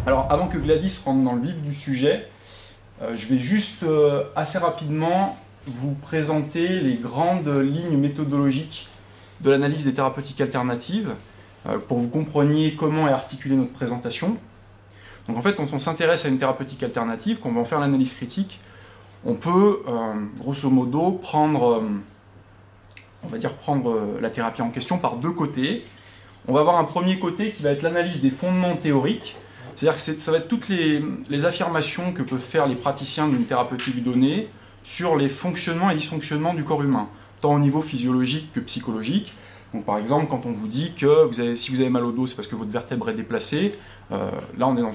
Alors, avant que Gladys rentre dans le vif du sujet, je vais juste assez rapidement vous présenter les grandes lignes méthodologiques de l'analyse des thérapeutiques alternatives pour que vous compreniez comment est articulée notre présentation. Donc en fait, quand on s'intéresse à une thérapeutique alternative, quand on va en faire l'analyse critique, on peut, grosso modo, prendre la thérapie en question par deux côtés. On va avoir un premier côté qui va être l'analyse des fondements théoriques, c'est-à-dire que ça va être toutes les affirmations que peuvent faire les praticiens d'une thérapeutique donnée sur les fonctionnements et dysfonctionnements du corps humain, tant au niveau physiologique que psychologique. Donc par exemple, quand on vous dit que si vous avez mal au dos, c'est parce que votre vertèbre est déplacée, là on est dans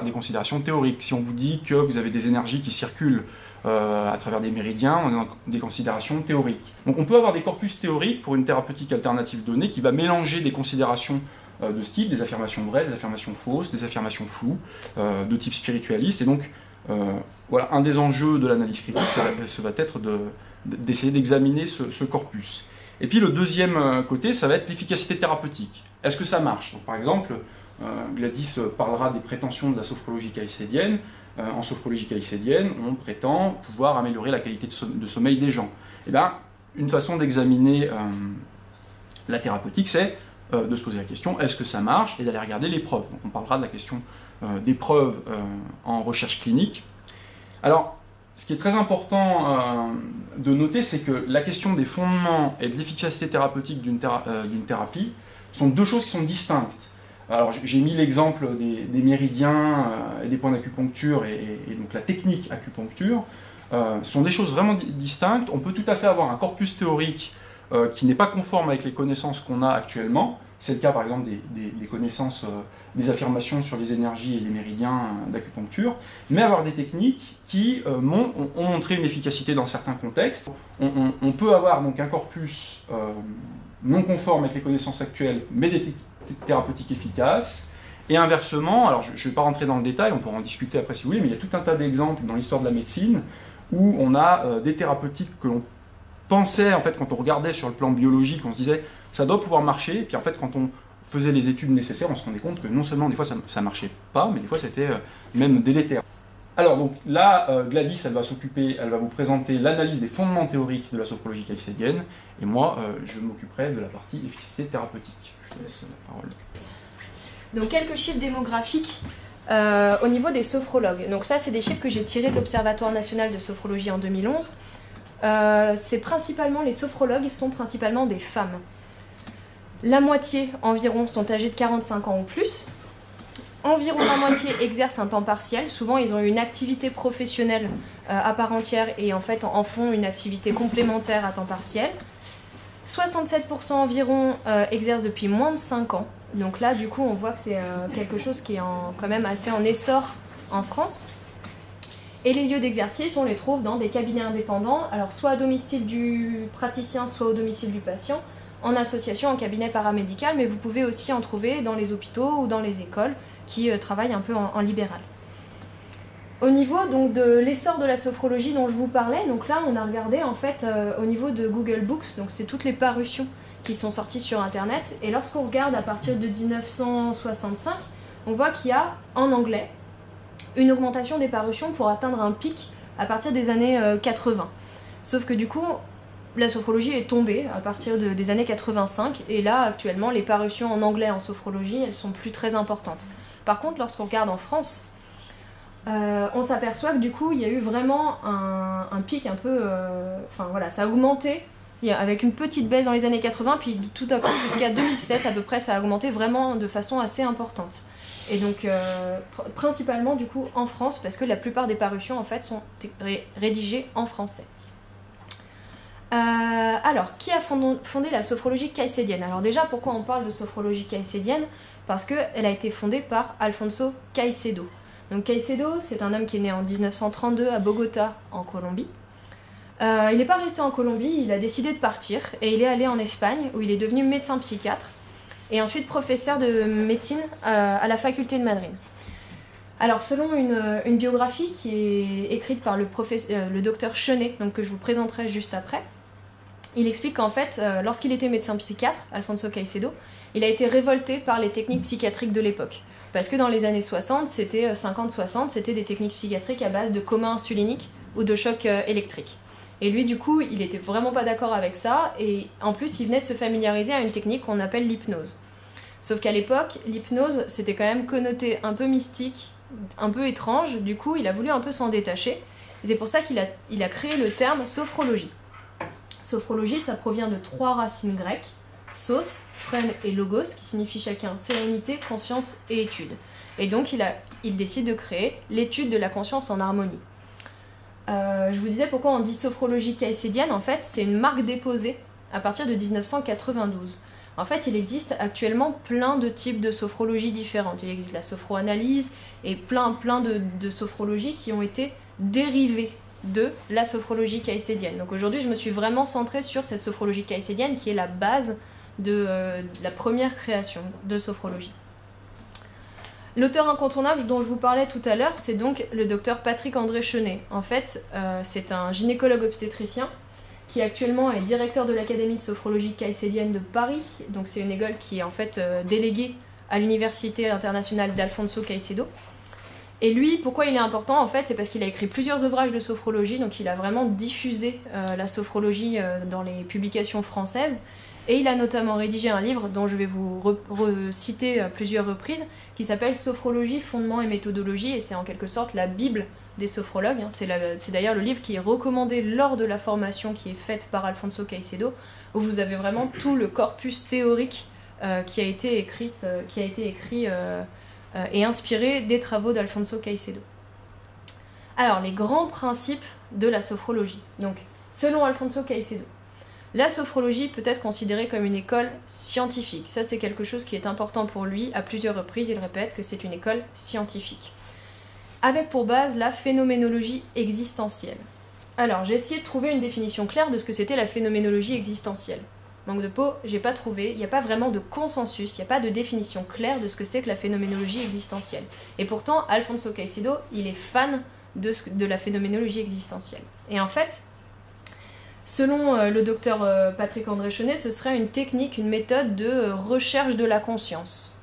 des considérations théoriques. Si on vous dit que vous avez des énergies qui circulent à travers des méridiens, on est dans des considérations théoriques. Donc on peut avoir des corpus théoriques pour une thérapeutique alternative donnée qui va mélanger des considérations de ce type, des affirmations vraies, des affirmations fausses, des affirmations floues, de type spiritualiste. Et donc voilà, un des enjeux de l'analyse critique, ça va être d'essayer d'examiner ce corpus. Et puis le deuxième côté, ça va être l'efficacité thérapeutique. Est-ce que ça marche? Donc, par exemple, Gladys parlera des prétentions de la sophrologie caïcédienne. En sophrologie caïcédienne, on prétend pouvoir améliorer la qualité de sommeil des gens. Et bien, une façon d'examiner la thérapeutique, c'est de se poser la question, est-ce que ça marche? Et d'aller regarder les preuves. Donc on parlera de la question des preuves en recherche clinique. Alors, ce qui est très important de noter, c'est que la question des fondements et de l'efficacité thérapeutique d'une thérapie sont deux choses qui sont distinctes. Alors j'ai mis l'exemple des méridiens et des points d'acupuncture et donc la technique acupuncture. Ce sont des choses vraiment distinctes. On peut tout à fait avoir un corpus théorique qui n'est pas conforme avec les connaissances qu'on a actuellement. C'est le cas par exemple des connaissances, des affirmations sur les énergies et les méridiens d'acupuncture, mais avoir des techniques qui ont montré une efficacité dans certains contextes. On peut avoir donc un corpus non conforme avec les connaissances actuelles, mais des thérapeutiques efficaces, et inversement, alors je ne vais pas rentrer dans le détail, on pourra en discuter après si vous voulez, mais il y a tout un tas d'exemples dans l'histoire de la médecine où on a des thérapeutiques que l'on pensait, en fait, quand on regardait sur le plan biologique, on se disait ça doit pouvoir marcher, et puis en fait quand on faisait les études nécessaires, on se rendait compte que non seulement des fois ça ne marchait pas, mais des fois c'était même délétère. Alors donc là, Gladys, elle va vous présenter l'analyse des fondements théoriques de la sophrologie caïcédienne, et moi, je m'occuperai de la partie efficacité thérapeutique. Je te laisse la parole. Donc quelques chiffres démographiques au niveau des sophrologues. Donc ça, c'est des chiffres que j'ai tirés de l'Observatoire national de sophrologie en 2011. C'est principalement, les sophrologues sont principalement des femmes. La moitié environ sont âgés de 45 ans ou plus. Environ la moitié exercent un temps partiel. Souvent, ils ont une activité professionnelle à part entière et en fait en font une activité complémentaire à temps partiel. 67% environ exercent depuis moins de 5 ans. Donc là, du coup, on voit que c'est quelque chose qui est quand même assez en essor en France. Et les lieux d'exercice, on les trouve dans des cabinets indépendants, alors soit à domicile du praticien, soit au domicile du patient, en association, en cabinet paramédical, mais vous pouvez aussi en trouver dans les hôpitaux ou dans les écoles qui travaillent un peu en libéral. Au niveau donc, de l'essor de la sophrologie dont je vous parlais, donc là on a regardé en fait au niveau de Google Books, donc c'est toutes les parutions qui sont sorties sur internet, et lorsqu'on regarde à partir de 1965, on voit qu'il y a en anglais une augmentation des parutions pour atteindre un pic à partir des années 80. Sauf que du coup, la sophrologie est tombée à partir des années 85, et là actuellement les parutions en anglais en sophrologie, elles sont plus très importantes. Par contre, lorsqu'on regarde en France, on s'aperçoit que du coup il y a eu vraiment un pic un peu... Enfin voilà, ça a augmenté avec une petite baisse dans les années 80, puis tout à coup jusqu'à 2007 à peu près ça a augmenté vraiment de façon assez importante. Et donc principalement du coup en France, parce que la plupart des parutions en fait sont rédigées en français. Alors, qui a fondé la sophrologie caïcédienne? Alors déjà, pourquoi on parle de sophrologie caïcédienne? Parce qu'elle a été fondée par Alfonso Caicedo. Donc Caicedo, c'est un homme qui est né en 1932 à Bogota, en Colombie. Il n'est pas resté en Colombie, il a décidé de partir et il est allé en Espagne où il est devenu médecin psychiatre et ensuite professeur de médecine à la faculté de Madrid. Alors selon une biographie qui est écrite par le docteur Chenet, donc que je vous présenterai juste après, il explique qu'en fait, lorsqu'il était médecin psychiatre, Alfonso Caicedo, il a été révolté par les techniques psychiatriques de l'époque. Parce que dans les années 60, c'était 50-60, c'était des techniques psychiatriques à base de coma insulinique ou de choc électrique. Et lui, du coup, il était vraiment pas d'accord avec ça, et en plus, il venait de se familiariser à une technique qu'on appelle l'hypnose. Sauf qu'à l'époque, l'hypnose, c'était quand même connoté un peu mystique, un peu étrange, du coup, il a voulu un peu s'en détacher. C'est pour ça qu'il a créé le terme sophrologie. Sophrologie, ça provient de 3 racines grecques, sos, phrène et logos, qui signifient chacun sérénité, conscience et étude. Et donc, il décide de créer l'étude de la conscience en harmonie. Je vous disais pourquoi on dit sophrologie caïcédienne, en fait, c'est une marque déposée à partir de 1992. En fait, il existe actuellement plein de types de sophrologie différentes. Il existe la sophroanalyse et plein de sophrologies qui ont été dérivées de la sophrologie caïcédienne. Donc aujourd'hui, je me suis vraiment centrée sur cette sophrologie caïcédienne qui est la base de la première création de sophrologie. L'auteur incontournable dont je vous parlais tout à l'heure, c'est donc le docteur Patrick André Chenet. En fait, c'est un gynécologue obstétricien qui actuellement est directeur de l'Académie de sophrologie caïcédienne de Paris. Donc c'est une école qui est en fait déléguée à l'Université internationale d'Alfonso Caicedo. Et lui, pourquoi il est important en fait, c'est parce qu'il a écrit plusieurs ouvrages de sophrologie, donc il a vraiment diffusé la sophrologie dans les publications françaises. Et il a notamment rédigé un livre dont je vais vous reciter à plusieurs reprises, qui s'appelle Sophrologie, fondements et méthodologie, et c'est en quelque sorte la Bible des sophrologues. C'est d'ailleurs le livre qui est recommandé lors de la formation qui est faite par Alfonso Caicedo, où vous avez vraiment tout le corpus théorique qui a été écrit et inspiré des travaux d'Alfonso Caicedo. Alors, les grands principes de la sophrologie. Donc, selon Alfonso Caicedo, la sophrologie peut être considérée comme une école scientifique. Ça, c'est quelque chose qui est important pour lui. À plusieurs reprises, il répète que c'est une école scientifique. Avec pour base la phénoménologie existentielle. Alors, j'ai essayé de trouver une définition claire de ce que c'était la phénoménologie existentielle. Manque de peau, j'ai pas trouvé. Il n'y a pas vraiment de consensus, il n'y a pas de définition claire de ce que c'est que la phénoménologie existentielle. Et pourtant, Alfonso Caicedo, il est fan de la phénoménologie existentielle. Et en fait, selon le docteur Patrick André Chenet, ce serait une technique, une méthode de recherche de la conscience.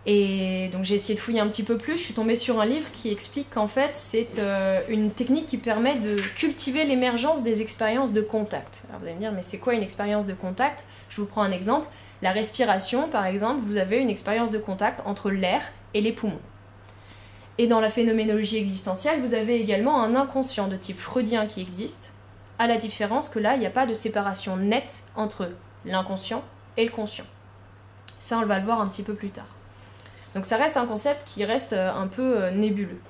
Et donc j'ai essayé de fouiller un petit peu plus, je suis tombée sur un livre qui explique qu'en fait c'est une technique qui permet de cultiver l'émergence des expériences de contact. Alors vous allez me dire, mais c'est quoi une expérience de contact? Je vous prends un exemple. La respiration, par exemple, vous avez une expérience de contact entre l'air et les poumons. Et dans la phénoménologie existentielle, vous avez également un inconscient de type freudien qui existe, à la différence que là, il n'y a pas de séparation nette entre l'inconscient et le conscient. Ça, on va le voir un petit peu plus tard. Donc ça reste un concept qui reste un peu nébuleux.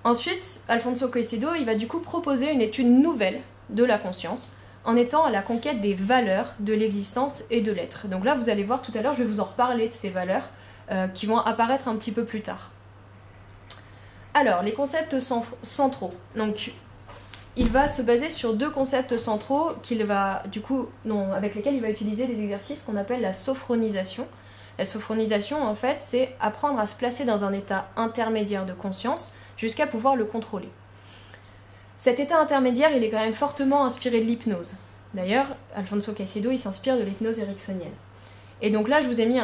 Ensuite, Alfonso Caicedo, il va du coup proposer une étude nouvelle de la conscience, en étant à la conquête des valeurs de l'existence et de l'être. Donc là, vous allez voir tout à l'heure, je vais vous en reparler de ces valeurs qui vont apparaître un petit peu plus tard. Alors, les concepts centraux. Donc, il va se baser sur 2 concepts centraux avec lesquels il va utiliser des exercices qu'on appelle la sophronisation. La sophronisation, en fait, c'est apprendre à se placer dans un état intermédiaire de conscience jusqu'à pouvoir le contrôler. Cet état intermédiaire, il est quand même fortement inspiré de l'hypnose. D'ailleurs, Alfonso Caicedo, il s'inspire de l'hypnose ericksonienne. Et donc là, je vous ai mis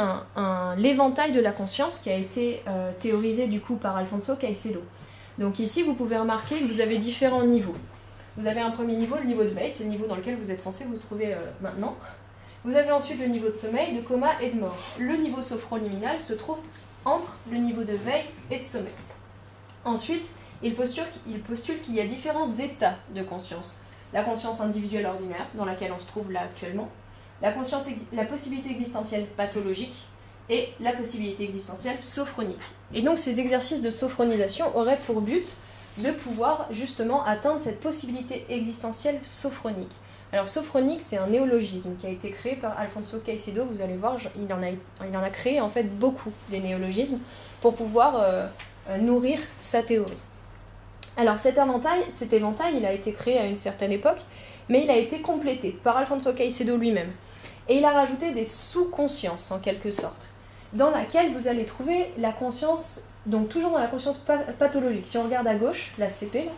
l'éventail de la conscience qui a été théorisé du coup par Alfonso Caicedo. Donc ici, vous pouvez remarquer que vous avez différents niveaux. Vous avez un premier niveau, le niveau de veille, c'est le niveau dans lequel vous êtes censé vous trouver maintenant. Vous avez ensuite le niveau de sommeil, de coma et de mort. Le niveau sophroliminal se trouve entre le niveau de veille et de sommeil. Ensuite, il postule qu'il y a différents états de conscience. La conscience individuelle ordinaire, dans laquelle on se trouve là actuellement, la possibilité existentielle pathologique et la possibilité existentielle sophronique. Et donc ces exercices de sophronisation auraient pour but de pouvoir justement atteindre cette possibilité existentielle sophronique. Alors sophronique, c'est un néologisme qui a été créé par Alfonso Caicedo, vous allez voir, il en a créé en fait beaucoup des néologismes pour pouvoir nourrir sa théorie. Alors cet éventail, il a été créé à une certaine époque, mais il a été complété par Alfonso Caicedo lui-même. Et il a rajouté des sous-consciences en quelque sorte, dans laquelle vous allez trouver la conscience, donc toujours dans la conscience pathologique. Si on regarde à gauche, la CP, là,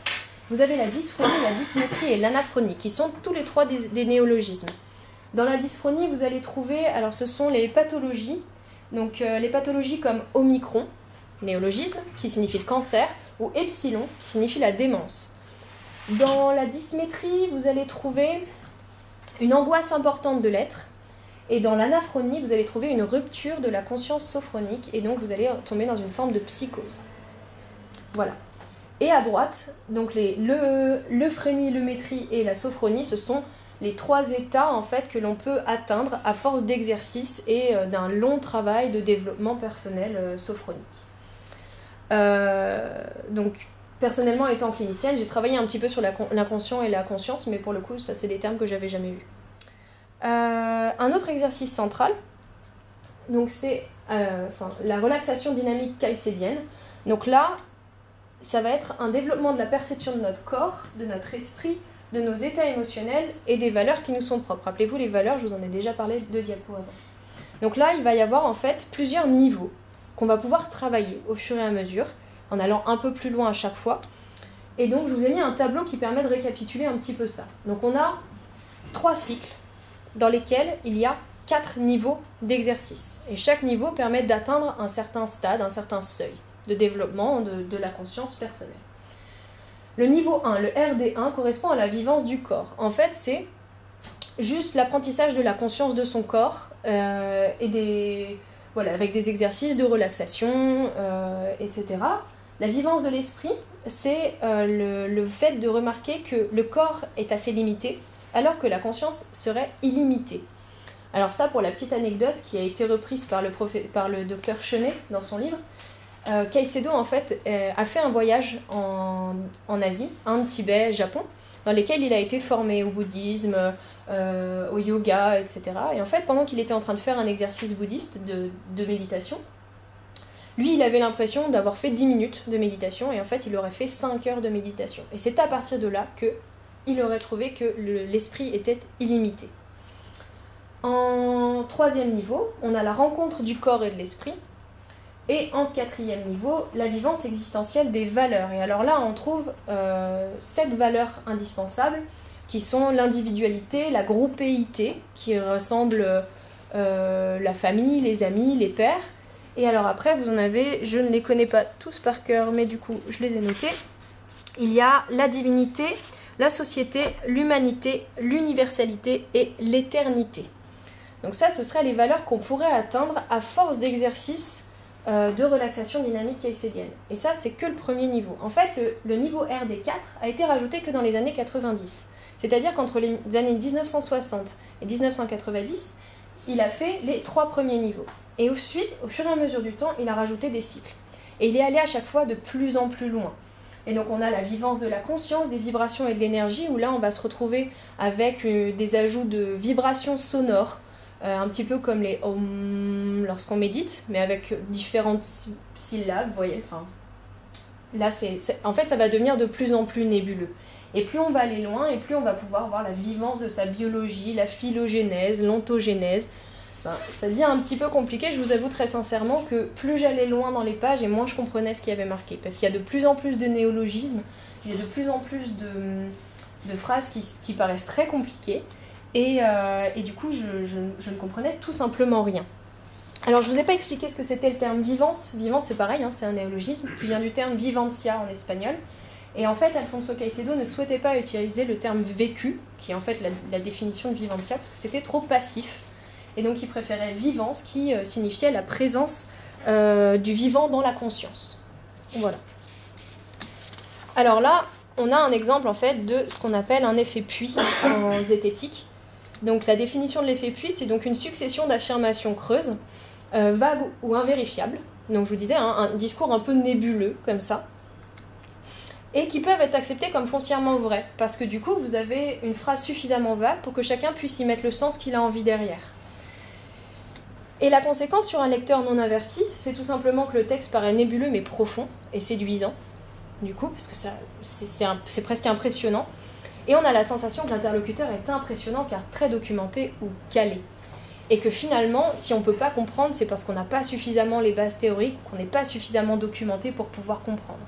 vous avez la dysphonie, la dysmétrie et l'anaphronie, qui sont tous les 3 des néologismes. Dans la dysphonie, vous allez trouver, alors ce sont les pathologies Donc les pathologies comme Omicron, néologisme, qui signifie le cancer, ou Epsilon, qui signifie la démence. Dans la dysmétrie, vous allez trouver une angoisse importante de l'être, et dans l'anaphronie, vous allez trouver une rupture de la conscience sophronique, et donc vous allez tomber dans une forme de psychose. Voilà. Et à droite, donc l'euphrénie, l'eumétrie et la sophronie, ce sont les trois états en fait que l'on peut atteindre à force d'exercice et d'un long travail de développement personnel sophronique. Donc personnellement étant clinicienne, j'ai travaillé un petit peu sur l'inconscient et la conscience, mais pour le coup, ça c'est des termes que j'avais jamais vus. Un autre exercice central, donc c'est la relaxation dynamique caïcédienne. Donc là, ça va être un développement de la perception de notre corps, de notre esprit, de nos états émotionnels et des valeurs qui nous sont propres. Rappelez-vous, les valeurs, je vous en ai déjà parlé 2 diapos avant. Donc là, il va y avoir en fait plusieurs niveaux qu'on va pouvoir travailler au fur et à mesure, en allant un peu plus loin à chaque fois. Et donc, je vous ai mis un tableau qui permet de récapituler un petit peu ça. Donc on a 3 cycles dans lesquels il y a 4 niveaux d'exercice. Et chaque niveau permet d'atteindre un certain stade, un certain seuil de développement de la conscience personnelle. Le niveau 1, le RD1, correspond à la vivance du corps. En fait, c'est juste l'apprentissage de la conscience de son corps avec des exercices de relaxation, etc. La vivance de l'esprit, c'est le fait de remarquer que le corps est assez limité, alors que la conscience serait illimitée. Alors ça, pour la petite anecdote qui a été reprise par le docteur Chenet dans son livre, Caicedo en fait a fait un voyage en Asie, Inde, Tibet, Japon, dans lesquels il a été formé au bouddhisme, au yoga, etc. Et en fait, pendant qu'il était en train de faire un exercice bouddhiste de méditation, lui, il avait l'impression d'avoir fait 10 minutes de méditation, et en fait, il aurait fait 5 heures de méditation. Et c'est à partir de là qu'il aurait trouvé que l'esprit était illimité. En 3e niveau, on a la rencontre du corps et de l'esprit. Et en 4e niveau, la vivance existentielle des valeurs. Et alors là, on trouve 7 valeurs indispensables, qui sont l'individualité, la groupéité, qui ressemble la famille, les amis, les pairs. Et alors après, vous en avez, je ne les connais pas tous par cœur, mais du coup, je les ai notés. Il y a la divinité, la société, l'humanité, l'universalité et l'éternité. Donc ça, ce seraient les valeurs qu'on pourrait atteindre à force d'exercice de relaxation dynamique caïcédienne. Et ça, c'est que le premier niveau. En fait, le niveau RD4 a été rajouté que dans les années 90. C'est-à-dire qu'entre les années 1960 et 1990, il a fait les 3 premiers niveaux. Et ensuite, au fur et à mesure du temps, il a rajouté des cycles. Et il est allé à chaque fois de plus en plus loin. Et donc on a la vivance de la conscience, des vibrations et de l'énergie, où là on va se retrouver avec des ajouts de vibrations sonores, un petit peu comme les om lorsqu'on médite, mais avec différentes syllabes, vous voyez. Enfin, là, en fait, ça va devenir de plus en plus nébuleux. Et plus on va aller loin, et plus on va pouvoir voir la vivance de sa biologie, la phylogénèse, l'ontogénèse. Enfin, ça devient un petit peu compliqué, je vous avoue très sincèrement que plus j'allais loin dans les pages, et moins je comprenais ce qu'il y avait marqué. Parce qu'il y a de plus en plus de néologismes, il y a de plus en plus de phrases qui paraissent très compliquées. Et du coup, je ne comprenais tout simplement rien. Alors, je ne vous ai pas expliqué ce que c'était le terme vivance. Vivance, c'est pareil, hein, c'est un néologisme qui vient du terme vivencia en espagnol. Et en fait, Alfonso Caicedo ne souhaitait pas utiliser le terme vécu, qui est en fait la définition de vivencia, parce que c'était trop passif. Et donc, il préférait vivance, qui signifiait la présence du vivant dans la conscience. Voilà. Alors là, on a un exemple en fait de ce qu'on appelle un effet puits en zététique. Donc la définition de l'effet puits, c'est donc une succession d'affirmations creuses, vagues ou invérifiables. Donc je vous disais, hein, un discours un peu nébuleux, comme ça. Et qui peuvent être acceptés comme foncièrement vrais. Parce que du coup, vous avez une phrase suffisamment vague pour que chacun puisse y mettre le sens qu'il a envie derrière. Et la conséquence sur un lecteur non averti, c'est tout simplement que le texte paraît nébuleux mais profond et séduisant. Du coup, parce que c'est presque impressionnant. Et on a la sensation que l'interlocuteur est impressionnant car très documenté ou calé. Et que finalement, si on ne peut pas comprendre, c'est parce qu'on n'a pas suffisamment les bases théoriques, qu'on n'est pas suffisamment documenté pour pouvoir comprendre.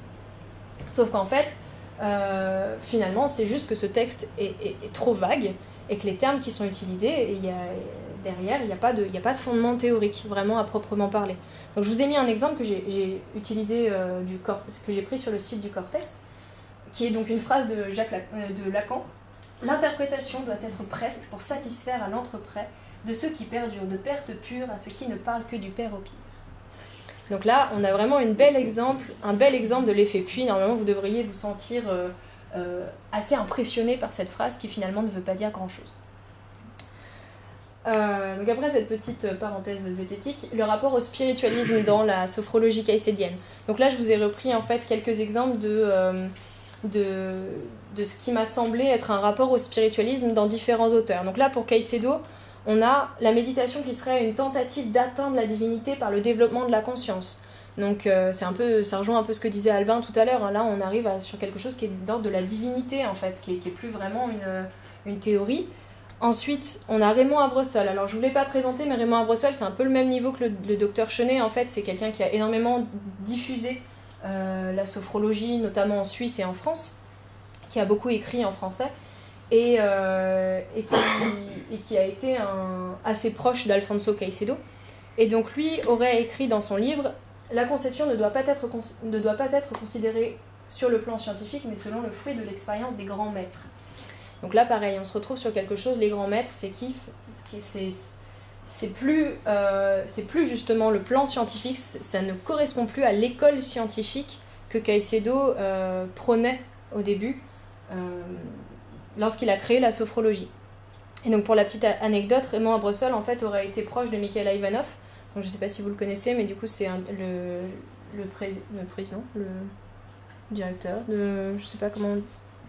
Sauf qu'en fait, finalement, c'est juste que ce texte est trop vague et que les termes qui sont utilisés, il y a derrière, il n'y a pas de fondement théorique, vraiment à proprement parler. Donc je vous ai mis un exemple que j'ai utilisé, que j'ai pris sur le site du Cortex, qui est donc une phrase de de Lacan. L'interprétation doit être preste pour satisfaire à l'entreprès de ceux qui perdurent de perte pure à ceux qui ne parlent que du père au pire. Donc là, on a vraiment un bel exemple de l'effet puits. Normalement, vous devriez vous sentir assez impressionné par cette phrase qui finalement ne veut pas dire grand-chose. Donc après cette petite parenthèse zététique, le rapport au spiritualisme dans la sophrologie caïcédienne. Donc là, je vous ai repris en fait quelques exemples de ce qui m'a semblé être un rapport au spiritualisme dans différents auteurs. Donc là, pour Caicedo, on a la méditation qui serait une tentative d'atteindre la divinité par le développement de la conscience. Donc ça rejoint un peu ce que disait Albin tout à l'heure. Hein. Là, on arrive sur quelque chose qui est d'ordre de la divinité, en fait, qui est plus vraiment une théorie. Ensuite, on a Raymond Abressol. Alors, je ne vous l'ai pas présenté, mais Raymond Abressol, c'est un peu le même niveau que le docteur Chenet. En fait, c'est quelqu'un qui a énormément diffusé la sophrologie, notamment en Suisse et en France, qui a beaucoup écrit en français, et qui a été assez proche d'Alfonso Caicedo. Et donc, lui aurait écrit dans son livre « La conception ne doit pas être considérée sur le plan scientifique, mais selon le fruit de l'expérience des grands maîtres. » Donc là, pareil, on se retrouve sur quelque chose, les grands maîtres, c'est qui c'est plus justement le plan scientifique, ça ne correspond plus à l'école scientifique que Caicedo prônait au début, lorsqu'il a créé la sophrologie. Et donc pour la petite anecdote, Raymond Abressol en fait aurait été proche de Mikhail Ivanov. Donc, je ne sais pas si vous le connaissez, mais du coup c'est le président, le directeur, je sais pas comment...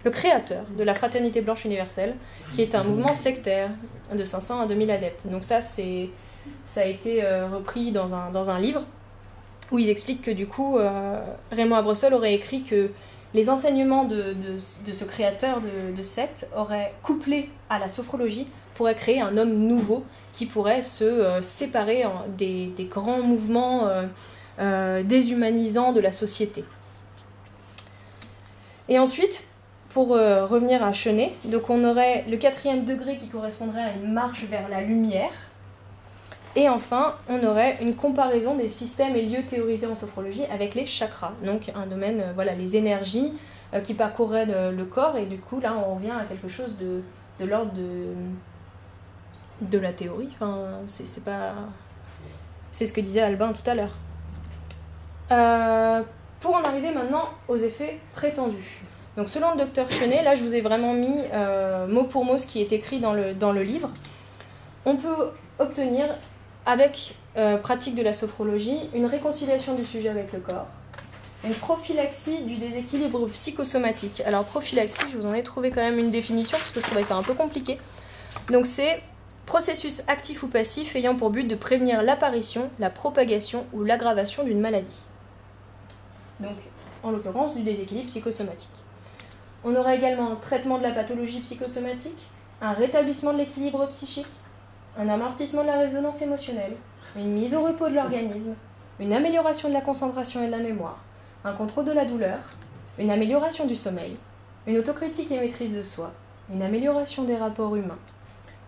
le créateur de la Fraternité Blanche Universelle, qui est un mouvement sectaire de 500 à 2000 adeptes. Donc ça a été repris dans un livre où ils expliquent que du coup, Raymond Abressol aurait écrit que les enseignements de ce créateur de secte auraient couplé à la sophrologie, pourraient créer un homme nouveau qui pourrait se séparer des grands mouvements déshumanisants de la société. Et ensuite, pour revenir à Chenet, donc on aurait le 4e degré qui correspondrait à une marche vers la lumière. Et enfin, on aurait une comparaison des systèmes et lieux théorisés en sophrologie avec les chakras. Donc un domaine, les énergies qui parcourraient le corps. Et du coup, là, on revient à quelque chose de l'ordre de la théorie. Enfin, c'est ce que disait Albin tout à l'heure. Pour en arriver maintenant aux effets prétendus. Donc selon le docteur Chenet, là je vous ai vraiment mis mot pour mot ce qui est écrit dans le livre. On peut obtenir, avec pratique de la sophrologie, une réconciliation du sujet avec le corps, une prophylaxie du déséquilibre psychosomatique. Alors prophylaxie, je vous en ai trouvé quand même une définition parce que je trouvais ça un peu compliqué. Donc c'est processus actif ou passif ayant pour but de prévenir l'apparition, la propagation ou l'aggravation d'une maladie. Donc en l'occurrence du déséquilibre psychosomatique. On aura également un traitement de la pathologie psychosomatique, un rétablissement de l'équilibre psychique, un amortissement de la résonance émotionnelle, une mise au repos de l'organisme, une amélioration de la concentration et de la mémoire, un contrôle de la douleur, une amélioration du sommeil, une autocritique et maîtrise de soi, une amélioration des rapports humains,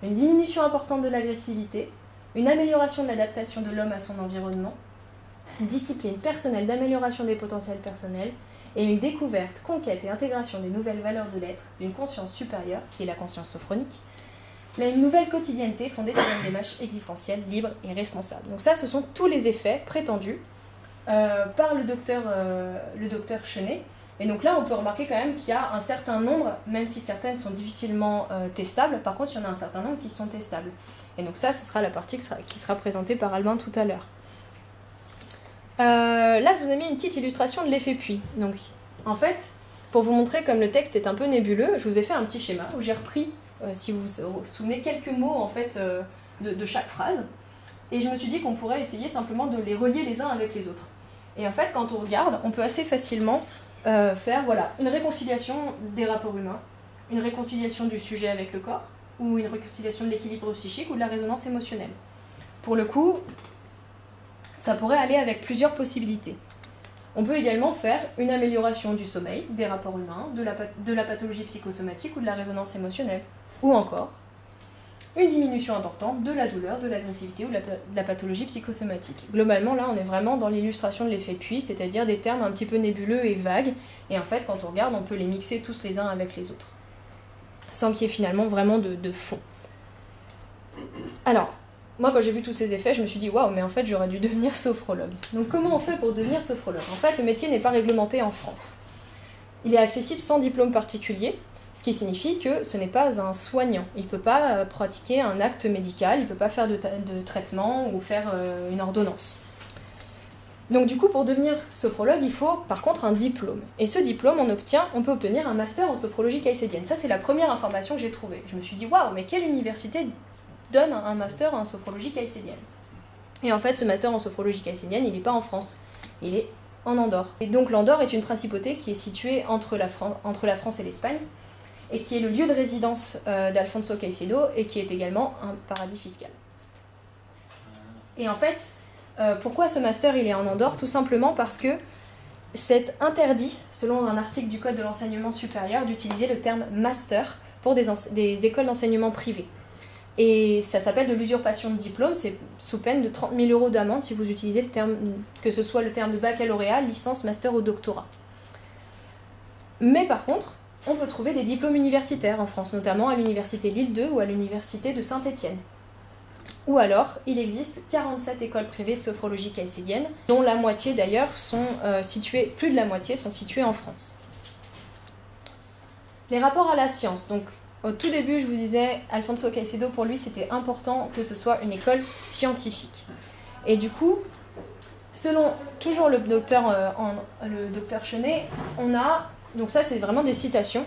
une diminution importante de l'agressivité, une amélioration de l'adaptation de l'homme à son environnement, une discipline personnelle d'amélioration des potentiels personnels, et une découverte, conquête et intégration des nouvelles valeurs de l'être, d'une conscience supérieure, qui est la conscience sophronique, mais une nouvelle quotidienneté fondée sur une démarche existentielle, libre et responsable. Donc ça, ce sont tous les effets prétendus par le docteur Chenet. Et donc là, on peut remarquer quand même qu'il y a un certain nombre, même si certaines sont difficilement testables, par contre, il y en a un certain nombre qui sont testables. Et donc ça, ce sera la partie qui sera présentée par Albin tout à l'heure. Là, je vous ai mis une petite illustration de l'effet puits. Donc, en fait, pour vous montrer comme le texte est un peu nébuleux, je vous ai fait un petit schéma où j'ai repris, si vous vous souvenez, quelques mots en fait, de chaque phrase. Et je me suis dit qu'on pourrait essayer simplement de les relier les uns avec les autres. Et en fait, quand on regarde, on peut assez facilement faire une réconciliation des rapports humains, une réconciliation du sujet avec le corps, ou une réconciliation de l'équilibre psychique ou de la résonance émotionnelle. Pour le coup, ça pourrait aller avec plusieurs possibilités. On peut également faire une amélioration du sommeil, des rapports humains, de la pathologie psychosomatique ou de la résonance émotionnelle. Ou encore, une diminution importante de la douleur, de l'agressivité ou de la pathologie psychosomatique. Globalement, là, on est vraiment dans l'illustration de l'effet puits, c'est-à-dire des termes un petit peu nébuleux et vagues, et en fait, quand on regarde, on peut les mixer tous les uns avec les autres, sans qu'il y ait finalement vraiment de fond. Alors, moi, quand j'ai vu tous ces effets, je me suis dit, waouh, mais en fait, j'aurais dû devenir sophrologue. Donc, comment on fait pour devenir sophrologue? En fait, le métier n'est pas réglementé en France. Il est accessible sans diplôme particulier, ce qui signifie que ce n'est pas un soignant. Il ne peut pas pratiquer un acte médical, il ne peut pas faire de traitement ou faire une ordonnance. Donc du coup, pour devenir sophrologue, il faut par contre un diplôme. Et ce diplôme, on peut obtenir un master en sophrologie caïcédienne. Ça, c'est la première information que j'ai trouvée. Je me suis dit, waouh, mais quelle université donne un master en sophrologie caïcédienne? Et en fait, ce master en sophrologie caïcédienne, il n'est pas en France, il est en Andorre. Et donc l'Andorre est une principauté qui est située entre la France et l'Espagne, et qui est le lieu de résidence d'Alfonso Caicedo, et qui est également un paradis fiscal. Et en fait, pourquoi ce master il est en Andorre? Tout simplement parce que c'est interdit, selon un article du Code de l'enseignement supérieur, d'utiliser le terme master pour des écoles d'enseignement privées. Et ça s'appelle de l'usurpation de diplôme, c'est sous peine de 30 000 € d'amende si vous utilisez le terme, que ce soit le terme de baccalauréat, licence, master ou doctorat. Mais par contre, on peut trouver des diplômes universitaires en France, notamment à l'université Lille 2 ou à l'université de Saint-Étienne. Ou alors, il existe 47 écoles privées de sophrologie caïcédienne, dont la moitié d'ailleurs sont situées, plus de la moitié sont situées en France. Les rapports à la science. Donc, au tout début, je vous disais, Alfonso Caicedo, pour lui, c'était important que ce soit une école scientifique. Et du coup, selon toujours le docteur Chenet, on a, donc ça c'est vraiment des citations,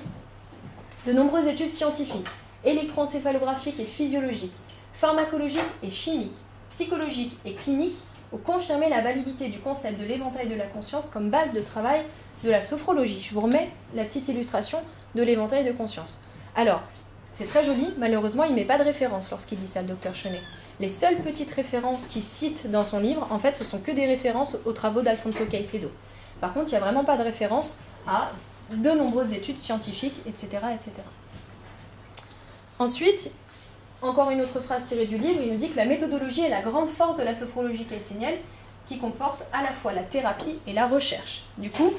de nombreuses études scientifiques, électroencéphalographiques et physiologiques, pharmacologiques et chimiques, psychologiques et cliniques, ont confirmé la validité du concept de l'éventail de la conscience comme base de travail de la sophrologie. Je vous remets la petite illustration de l'éventail de conscience. Alors, c'est très joli, malheureusement, il ne met pas de référence lorsqu'il dit ça, le docteur Chenet. Les seules petites références qu'il cite dans son livre, en fait, ce sont que des références aux travaux d'Alfonso Caicedo. Par contre, il n'y a vraiment pas de référence à de nombreuses études scientifiques, etc., etc. Ensuite, encore une autre phrase tirée du livre, il nous dit que la méthodologie est la grande force de la sophrologie caïcédienne, qui comporte à la fois la thérapie et la recherche. Du coup,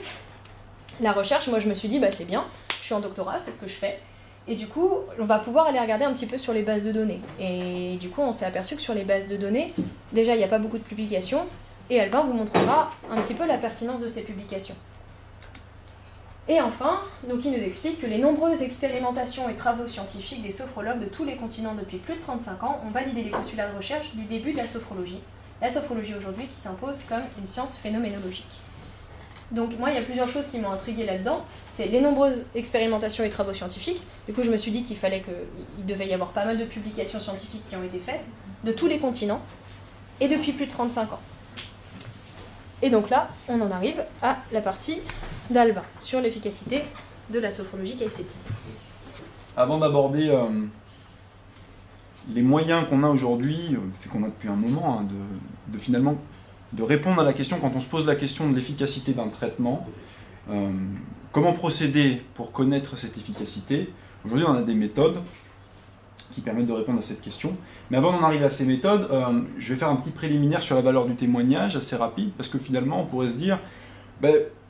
la recherche, moi je me suis dit, bah c'est bien, je suis en doctorat, c'est ce que je fais. Et du coup, on va pouvoir aller regarder un petit peu sur les bases de données. Et du coup, on s'est aperçu que sur les bases de données, déjà, il n'y a pas beaucoup de publications, et Albin vous montrera un petit peu la pertinence de ces publications. Et enfin, donc il nous explique que les nombreuses expérimentations et travaux scientifiques des sophrologues de tous les continents depuis plus de 35 ans ont validé les postulats de recherche du début de la sophrologie. La sophrologie aujourd'hui qui s'impose comme une science phénoménologique. Donc moi, il y a plusieurs choses qui m'ont intriguée là-dedans. C'est les nombreuses expérimentations et travaux scientifiques. Du coup, je me suis dit qu'il devait y avoir pas mal de publications scientifiques qui ont été faites, de tous les continents, et depuis plus de 35 ans. Et donc là, on en arrive à la partie d'Albin, sur l'efficacité de la sophrologie caïcédienne. Avant d'aborder les moyens qu'on a aujourd'hui, qu'on a depuis un moment, hein, finalement de répondre à la question, quand on se pose la question de l'efficacité d'un traitement, comment procéder pour connaître cette efficacité? Aujourd'hui, on a des méthodes qui permettent de répondre à cette question. Mais avant d'en arriver à ces méthodes, je vais faire un petit préliminaire sur la valeur du témoignage, assez rapide, parce que finalement, on pourrait se dire,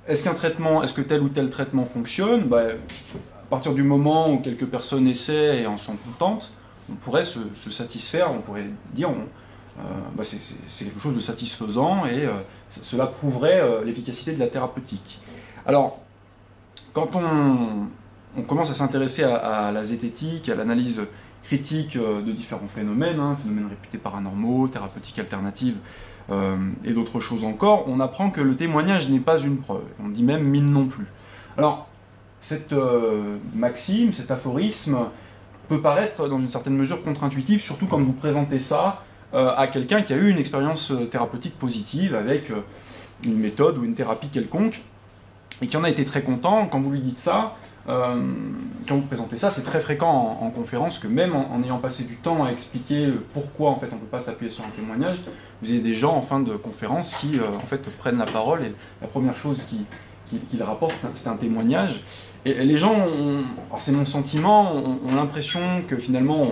est-ce que tel ou tel traitement fonctionne? À partir du moment où quelques personnes essaient et en sont contentes, on pourrait se satisfaire, on pourrait dire, c'est quelque chose de satisfaisant et cela prouverait l'efficacité de la thérapeutique. Alors, quand on commence à s'intéresser à la zététique, à l'analyse critique de différents phénomènes, phénomènes réputés paranormaux, thérapeutiques alternatives et d'autres choses encore, on apprend que le témoignage n'est pas une preuve. On dit même mine non plus. Alors, cette maxime, cet aphorisme peut paraître dans une certaine mesure contre-intuitif, surtout quand vous présentez ça à quelqu'un qui a eu une expérience thérapeutique positive avec une méthode ou une thérapie quelconque et qui en a été très content. Quand vous lui dites ça, quand vous présentez ça, c'est très fréquent en conférence que même en ayant passé du temps à expliquer pourquoi en fait on ne peut pas s'appuyer sur un témoignage, vous avez des gens en fin de conférence qui en fait prennent la parole et la première chose qu'ils rapportent, c'est un témoignage. Et les gens, c'est mon sentiment, ont l'impression que finalement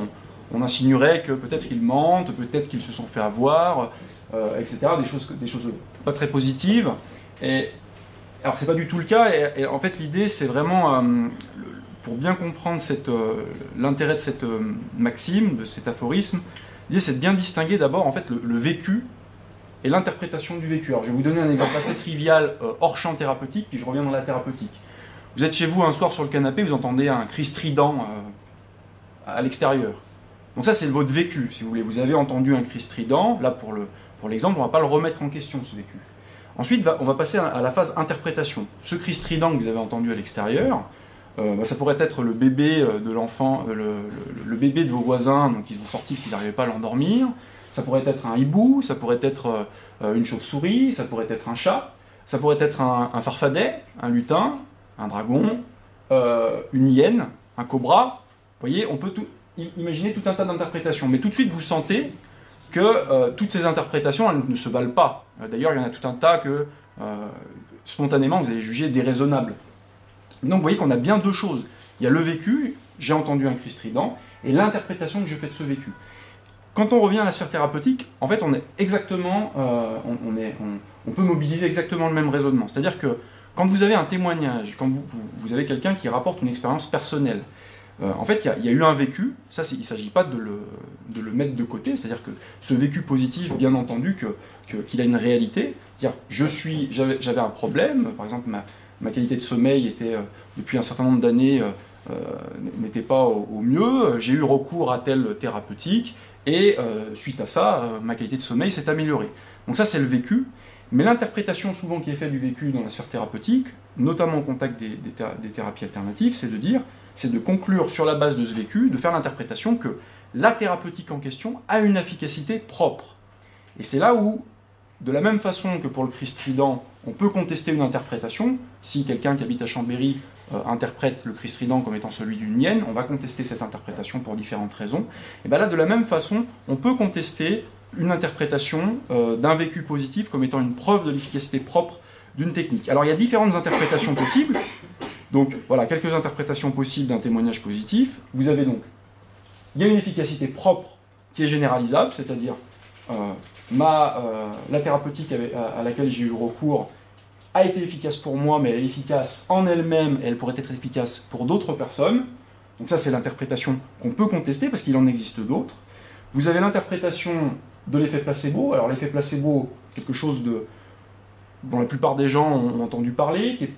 on insinuerait que peut-être ils mentent, peut-être qu'ils se sont fait avoir, etc. Des choses pas très positives. Et, alors c'est pas du tout le cas, et en fait l'idée c'est vraiment, pour bien comprendre l'intérêt de cette maxime, de cet aphorisme, l'idée c'est de bien distinguer d'abord en fait le vécu et l'interprétation du vécu. Alors je vais vous donner un exemple assez trivial hors champ thérapeutique, puis je reviens dans la thérapeutique. Vous êtes chez vous un soir sur le canapé, vous entendez un cri strident à l'extérieur. Donc ça c'est votre vécu, si vous voulez. Vous avez entendu un cri strident, là pour l'exemple, on ne va pas le remettre en question ce vécu. Ensuite on va passer à la phase interprétation. Ce cri strident que vous avez entendu à l'extérieur, ça pourrait être le bébé de l'enfant, le bébé de vos voisins, donc ils ont sorti parce qu'ils n'arrivaient pas à l'endormir. Ça pourrait être un hibou, ça pourrait être une chauve-souris, ça pourrait être un chat, ça pourrait être un farfadet, un lutin, un dragon, une hyène, un cobra. Vous voyez, on peut imaginer tout un tas d'interprétations. Mais tout de suite, vous sentez que toutes ces interprétations, elles ne se valent pas. D'ailleurs, il y en a tout un tas que, spontanément, vous allez juger déraisonnables. Donc, vous voyez qu'on a bien deux choses. Il y a le vécu, j'ai entendu un cri strident, et l'interprétation que je fais de ce vécu. Quand on revient à la sphère thérapeutique, en fait, on est exactement, on peut mobiliser exactement le même raisonnement. C'est-à-dire que quand vous avez un témoignage, quand vous avez quelqu'un qui rapporte une expérience personnelle, en fait, il y a eu un vécu, ça, il ne s'agit pas de le mettre de côté, c'est-à-dire que ce vécu positif, bien entendu, qu'il a une réalité, c'est-à-dire j'avais un problème, par exemple, ma qualité de sommeil était, depuis un certain nombre d'années, n'était pas au mieux, j'ai eu recours à telle thérapeutique, et suite à ça, ma qualité de sommeil s'est améliorée. Donc ça, c'est le vécu. Mais l'interprétation souvent qui est faite du vécu dans la sphère thérapeutique, notamment au contact des thérapies alternatives, c'est de conclure sur la base de ce vécu, de faire l'interprétation que la thérapeutique en question a une efficacité propre. Et c'est là où, de la même façon que pour le cri strident, on peut contester une interprétation, si quelqu'un qui habite à Chambéry interprète le cri strident comme étant celui d'une hyène, on va contester cette interprétation pour différentes raisons. Et bien là, de la même façon, on peut contester une interprétation d'un vécu positif comme étant une preuve de l'efficacité propre d'une technique. Alors il y a différentes interprétations possibles, donc voilà, quelques interprétations possibles d'un témoignage positif. Vous avez donc, il y a une efficacité propre qui est généralisable, c'est-à-dire la thérapeutique à laquelle j'ai eu recours a été efficace pour moi, mais elle est efficace en elle-même et elle pourrait être efficace pour d'autres personnes. Donc ça c'est l'interprétation qu'on peut contester parce qu'il en existe d'autres. Vous avez l'interprétation de l'effet placebo. Alors l'effet placebo, quelque chose dont la plupart des gens ont entendu parler, qui est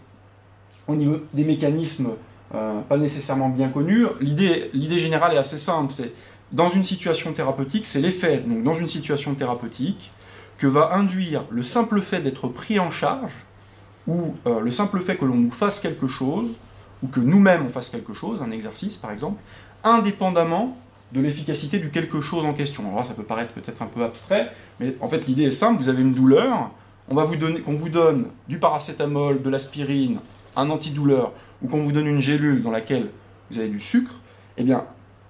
au niveau des mécanismes pas nécessairement bien connus. L'idée générale est assez simple, c'est dans une situation thérapeutique, c'est l'effet, donc dans une situation thérapeutique, que va induire le simple fait d'être pris en charge, ou le simple fait que l'on nous fasse quelque chose, ou que nous-mêmes on fasse quelque chose, un exercice par exemple, indépendamment de l'efficacité du quelque chose en question. Alors là, ça peut paraître peut-être un peu abstrait, mais en fait l'idée est simple, vous avez une douleur, qu'on vous donne du paracétamol, de l'aspirine, un antidouleur, ou qu'on vous donne une gélule dans laquelle vous avez du sucre, eh bien,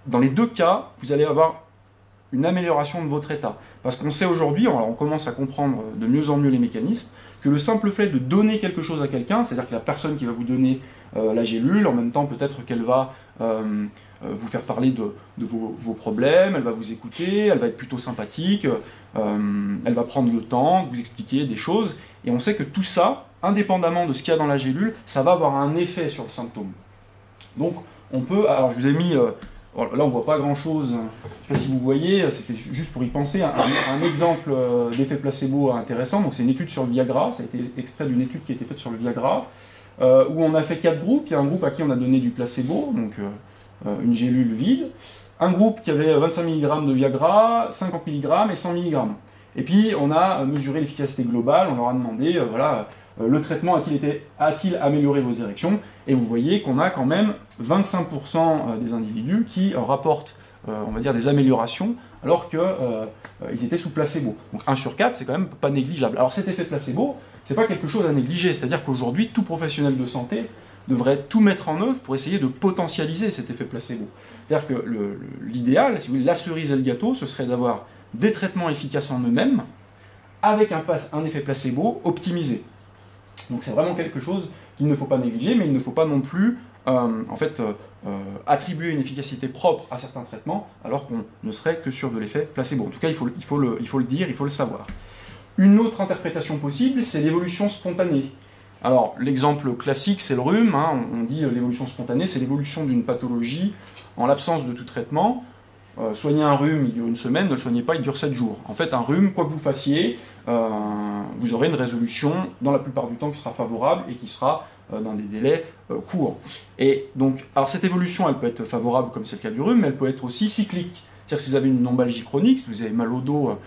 dans les deux cas, vous allez avoir une amélioration de votre état. Parce qu'on sait aujourd'hui, on commence à comprendre de mieux en mieux les mécanismes, que le simple fait de donner quelque chose à quelqu'un, c'est-à-dire que la personne qui va vous donner la gélule, en même temps peut-être qu'elle va vous faire parler de vos problèmes, elle va vous écouter, elle va être plutôt sympathique, elle va prendre le temps de vous expliquer des choses, et on sait que tout ça, indépendamment de ce qu'il y a dans la gélule, ça va avoir un effet sur le symptôme. Donc on peut, alors je vous ai mis, là on ne voit pas grand chose, je ne sais pas si vous voyez, c'était juste pour y penser, un exemple d'effet placebo intéressant, donc c'est une étude sur le Viagra, ça a été extrait d'une étude qui a été faite sur le Viagra, où on a fait 4 groupes, il y a un groupe à qui on a donné du placebo, donc une gélule vide, un groupe qui avait 25 mg de Viagra, 50 mg et 100 mg. Et puis on a mesuré l'efficacité globale, on leur a demandé, voilà, le traitement a-t-il amélioré vos érections? Et vous voyez qu'on a quand même 25% des individus qui rapportent, on va dire, des améliorations, alors qu'ils étaient sous placebo. Donc 1 sur 4, c'est quand même pas négligeable. Alors cet effet placebo, c'est pas quelque chose à négliger, c'est-à-dire qu'aujourd'hui, tout professionnel de santé devrait tout mettre en œuvre pour essayer de potentialiser cet effet placebo. C'est-à-dire que l'idéal, si vous voulez, la cerise et le gâteau, ce serait d'avoir des traitements efficaces en eux-mêmes, avec un effet placebo optimisé. Donc c'est vraiment quelque chose qu'il ne faut pas négliger, mais il ne faut pas non plus attribuer une efficacité propre à certains traitements, alors qu'on ne serait que sur de l'effet placebo. En tout cas, il faut le dire, il faut le savoir. Une autre interprétation possible, c'est l'évolution spontanée. Alors, l'exemple classique, c'est le rhume. Hein. On dit l'évolution spontanée, c'est l'évolution d'une pathologie en l'absence de tout traitement. Soigner un rhume, il dure une semaine, ne le soignez pas, il dure 7 jours. En fait, un rhume, quoi que vous fassiez, vous aurez une résolution, dans la plupart du temps, qui sera favorable et qui sera dans des délais courts. Et donc, alors cette évolution, elle peut être favorable, comme c'est le cas du rhume, mais elle peut être aussi cyclique. C'est-à-dire que si vous avez une lombalgie chronique, si vous avez mal au dos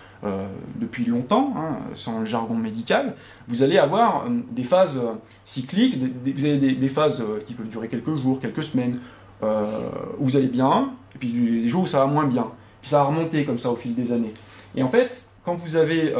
depuis longtemps, hein, sans le jargon médical, vous allez avoir des phases cycliques, vous avez des phases qui peuvent durer quelques jours, quelques semaines, où vous allez bien, et puis des jours où ça va moins bien. Puis ça va remonter comme ça au fil des années. Et en fait, quand vous avez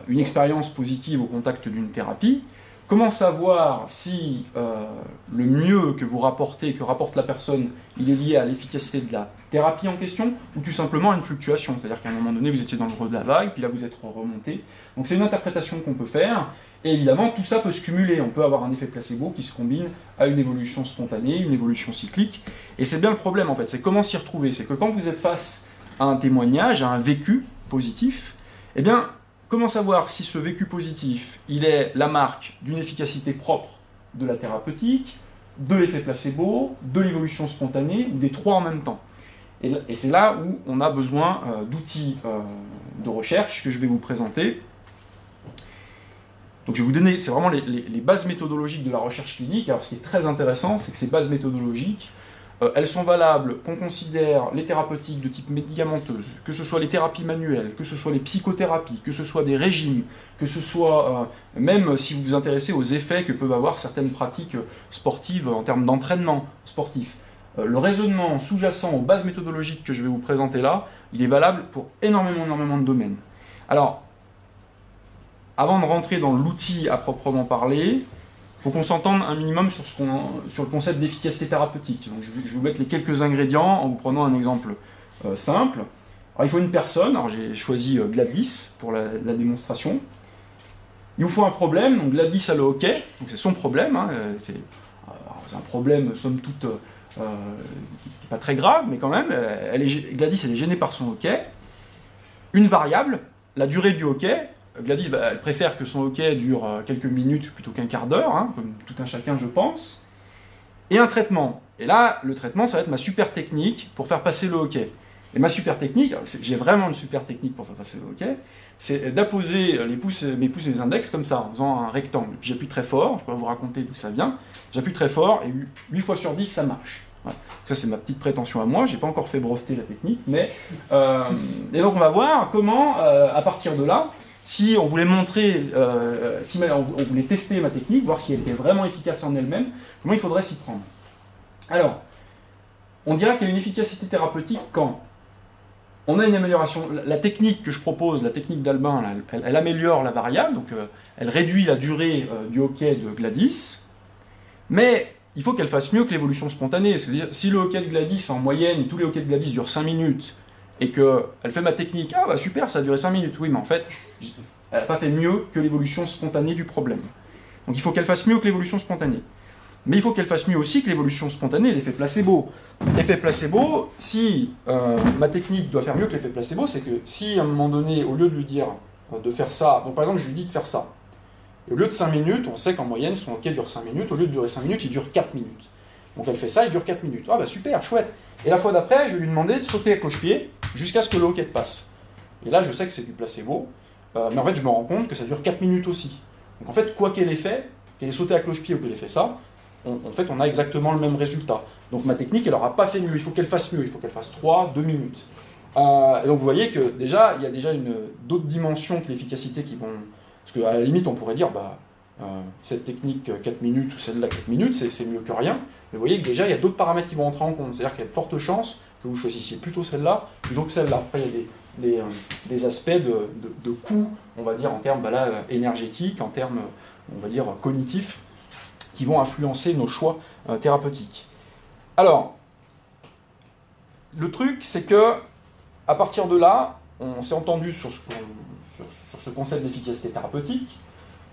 une expérience positive au contact d'une thérapie, comment savoir si le mieux que vous rapportez, que rapporte la personne, il est lié à l'efficacité de la thérapie en question, ou tout simplement à une fluctuation, c'est-à-dire qu'à un moment donné, vous étiez dans le creux de la vague, puis là, vous êtes remonté. Donc c'est une interprétation qu'on peut faire, et évidemment, tout ça peut se cumuler. On peut avoir un effet placebo qui se combine à une évolution spontanée, une évolution cyclique, et c'est bien le problème, en fait, c'est comment s'y retrouver. C'est que quand vous êtes face à un témoignage, à un vécu positif, eh bien, comment savoir si ce vécu positif, il est la marque d'une efficacité propre de la thérapeutique, de l'effet placebo, de l'évolution spontanée, ou des trois en même temps. Et c'est là où on a besoin d'outils de recherche que je vais vous présenter. Donc je vais vous donner, c'est vraiment les bases méthodologiques de la recherche clinique. Alors ce qui est très intéressant, c'est que ces bases méthodologiques, elles sont valables qu'on considère les thérapeutiques de type médicamenteuse, que ce soit les thérapies manuelles, que ce soit les psychothérapies, que ce soit des régimes, que ce soit même si vous vous intéressez aux effets que peuvent avoir certaines pratiques sportives en termes d'entraînement sportif. Le raisonnement sous-jacent aux bases méthodologiques que je vais vous présenter là, il est valable pour énormément de domaines. Alors, avant de rentrer dans l'outil à proprement parler, il faut qu'on s'entende un minimum sur le concept d'efficacité thérapeutique. Donc, je vais vous mettre les quelques ingrédients en vous prenant un exemple simple. Alors, il faut une personne, alors j'ai choisi Gladys pour la démonstration. Il vous faut un problème, donc Gladys a le hockey, donc c'est son problème, hein, c'est un problème somme toute pas très grave, mais quand même, Gladys elle est gênée par son hockey. Une variable, la durée du hockey. Gladys, elle préfère que son hockey dure quelques minutes plutôt qu'un quart d'heure, hein, comme tout un chacun, je pense. Et un traitement. Et là, le traitement, ça va être ma super technique pour faire passer le hockey. Et ma super technique, j'ai vraiment une super technique pour faire passer le hockey, c'est d'apposer mes pouces et mes index comme ça, en faisant un rectangle. Puis j'appuie très fort, je peux vous raconter d'où ça vient. J'appuie très fort et 8 fois sur 10, ça marche. Voilà. Ça, c'est ma petite prétention à moi. Je n'ai pas encore fait breveter la technique, mais... et donc, on va voir comment, à partir de là, si on voulait montrer, si on voulait tester ma technique, voir si elle était vraiment efficace en elle-même, comment il faudrait s'y prendre. Alors, on dirait qu'il y a une efficacité thérapeutique quand on a une amélioration. La technique que je propose, la technique d'Albin, elle améliore la variable, donc elle réduit la durée du hockey de Gladys, mais il faut qu'elle fasse mieux que l'évolution spontanée. C'est-à-dire, si le hockey de Gladys, en moyenne, tous les hockey de Gladys durent 5 minutes, et qu'elle fait ma technique, ah bah super, ça a duré 5 minutes, oui, mais en fait, elle n'a pas fait mieux que l'évolution spontanée du problème. Donc il faut qu'elle fasse mieux que l'évolution spontanée. Mais il faut qu'elle fasse mieux aussi que l'évolution spontanée, l'effet placebo. L'effet placebo, si ma technique doit faire mieux que l'effet placebo, c'est que si à un moment donné, au lieu de lui dire de faire ça, donc par exemple je lui dis de faire ça, et au lieu de 5 minutes, on sait qu'en moyenne son hockey dure 5 minutes, au lieu de durer 5 minutes, il dure 4 minutes. Donc elle fait ça, il dure 4 minutes. Ah bah super, chouette. Et la fois d'après, je vais lui demander de sauter à cloche-pied jusqu'à ce que le hockey passe. Et là, je sais que c'est du placebo, mais en fait, je me rends compte que ça dure 4 minutes aussi. Donc en fait, quoi qu'elle ait fait, qu'elle ait sauté à cloche-pied ou qu'elle ait fait ça, en fait, on a exactement le même résultat. Donc ma technique, elle n'aura pas fait mieux, il faut qu'elle fasse mieux, il faut qu'elle fasse 3, 2 minutes. Et donc vous voyez que déjà, il y a déjà d'autres dimensions que l'efficacité qui vont... Parce qu'à la limite, on pourrait dire, bah, cette technique 4 minutes ou celle-là 4 minutes, c'est mieux que rien. Mais vous voyez que déjà, il y a d'autres paramètres qui vont entrer en compte. C'est-à-dire qu'il y a de fortes chances que vous choisissiez plutôt celle-là plutôt que celle-là. Après, il y a des aspects de coût, on va dire, en termes énergétiques, en termes, on va dire, cognitifs, qui vont influencer nos choix thérapeutiques. Alors, le truc, c'est que à partir de là, on s'est entendu sur ce concept d'efficacité thérapeutique.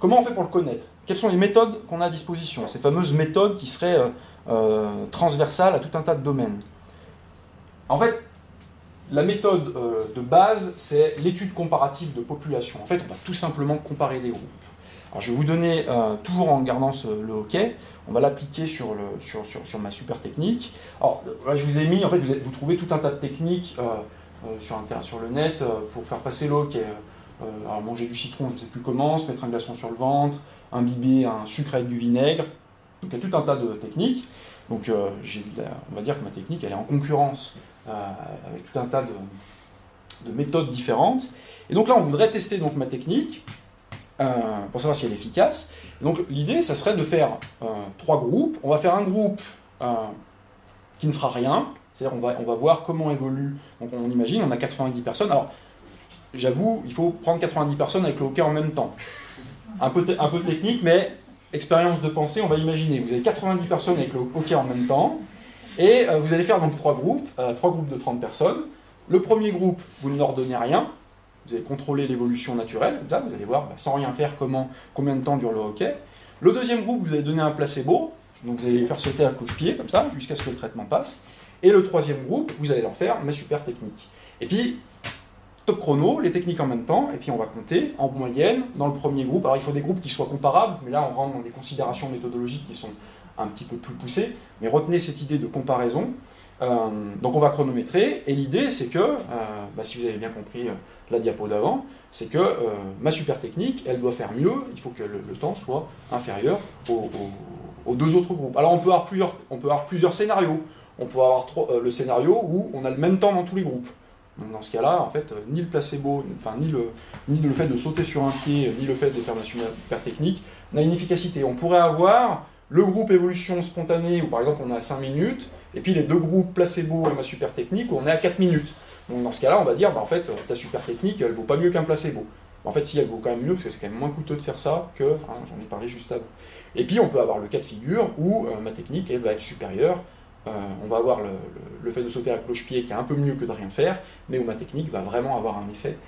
comment on fait pour le connaître? Quelles sont les méthodes qu'on a à disposition? Ces fameuses méthodes qui seraient transversales à tout un tas de domaines. En fait, la méthode de base, c'est l'étude comparative de population. En fait, on va tout simplement comparer des groupes. Alors, je vais vous donner, toujours en gardant le hockey, on va l'appliquer sur ma super technique. Alors, là, je vous ai mis, en fait, vous trouvez tout un tas de techniques sur le net pour faire passer le hockey. Alors, manger du citron, je ne sais plus comment, se mettre un glaçon sur le ventre, imbiber un sucre avec du vinaigre. Donc, il y a tout un tas de techniques. Donc, on va dire que ma technique, elle est en concurrence avec tout un tas de méthodes différentes. Et donc là, on voudrait tester donc, ma technique pour savoir si elle est efficace. Et donc l'idée, ça serait de faire 3 groupes. On va faire un groupe qui ne fera rien, c'est-à-dire on va voir comment évolue. Donc on imagine, on a 90 personnes. Alors, j'avoue, il faut prendre 90 personnes avec le hockey en même temps. Un peu technique, mais expérience de pensée, on va imaginer. Vous avez 90 personnes avec le hockey en même temps. Et vous allez faire donc 3 groupes de 30 personnes. Le premier groupe, vous ne leur donnez rien. Vous allez contrôler l'évolution naturelle. Là, vous allez voir, sans rien faire, combien de temps dure le hockey. Le deuxième groupe, vous allez donner un placebo. Donc vous allez faire sauter à cloche-pied, comme ça, jusqu'à ce que le traitement passe. Et le troisième groupe, vous allez leur faire ma super technique. Et puis, top chrono, les techniques en même temps. Et puis on va compter en moyenne dans le premier groupe. Alors il faut des groupes qui soient comparables, mais là on rentre dans des considérations méthodologiques qui sont un petit peu plus poussées. Mais retenez cette idée de comparaison. Donc on va chronométrer, et l'idée c'est que, si vous avez bien compris la diapo d'avant, c'est que ma super technique, elle doit faire mieux, il faut que le temps soit inférieur aux 2 autres groupes. Alors on peut avoir plusieurs scénarios. On peut avoir le scénario où on a le même temps dans tous les groupes. Donc dans ce cas-là, en fait, ni le placebo, ni le fait de sauter sur un pied, ni le fait de faire ma super technique n'a une efficacité. On pourrait avoir le groupe évolution spontanée, où par exemple on est à 5 minutes, et puis les 2 groupes placebo et ma super technique, où on est à 4 minutes. Donc dans ce cas-là, on va dire, en fait, ta super technique, elle vaut pas mieux qu'un placebo. En fait, si, elle vaut quand même mieux, parce que c'est quand même moins coûteux de faire ça que, j'en ai parlé juste avant. Et puis on peut avoir le cas de figure où ma technique, elle va être supérieure. On va avoir le fait de sauter à cloche-pied qui est un peu mieux que de rien faire, mais où ma technique va vraiment avoir un effet.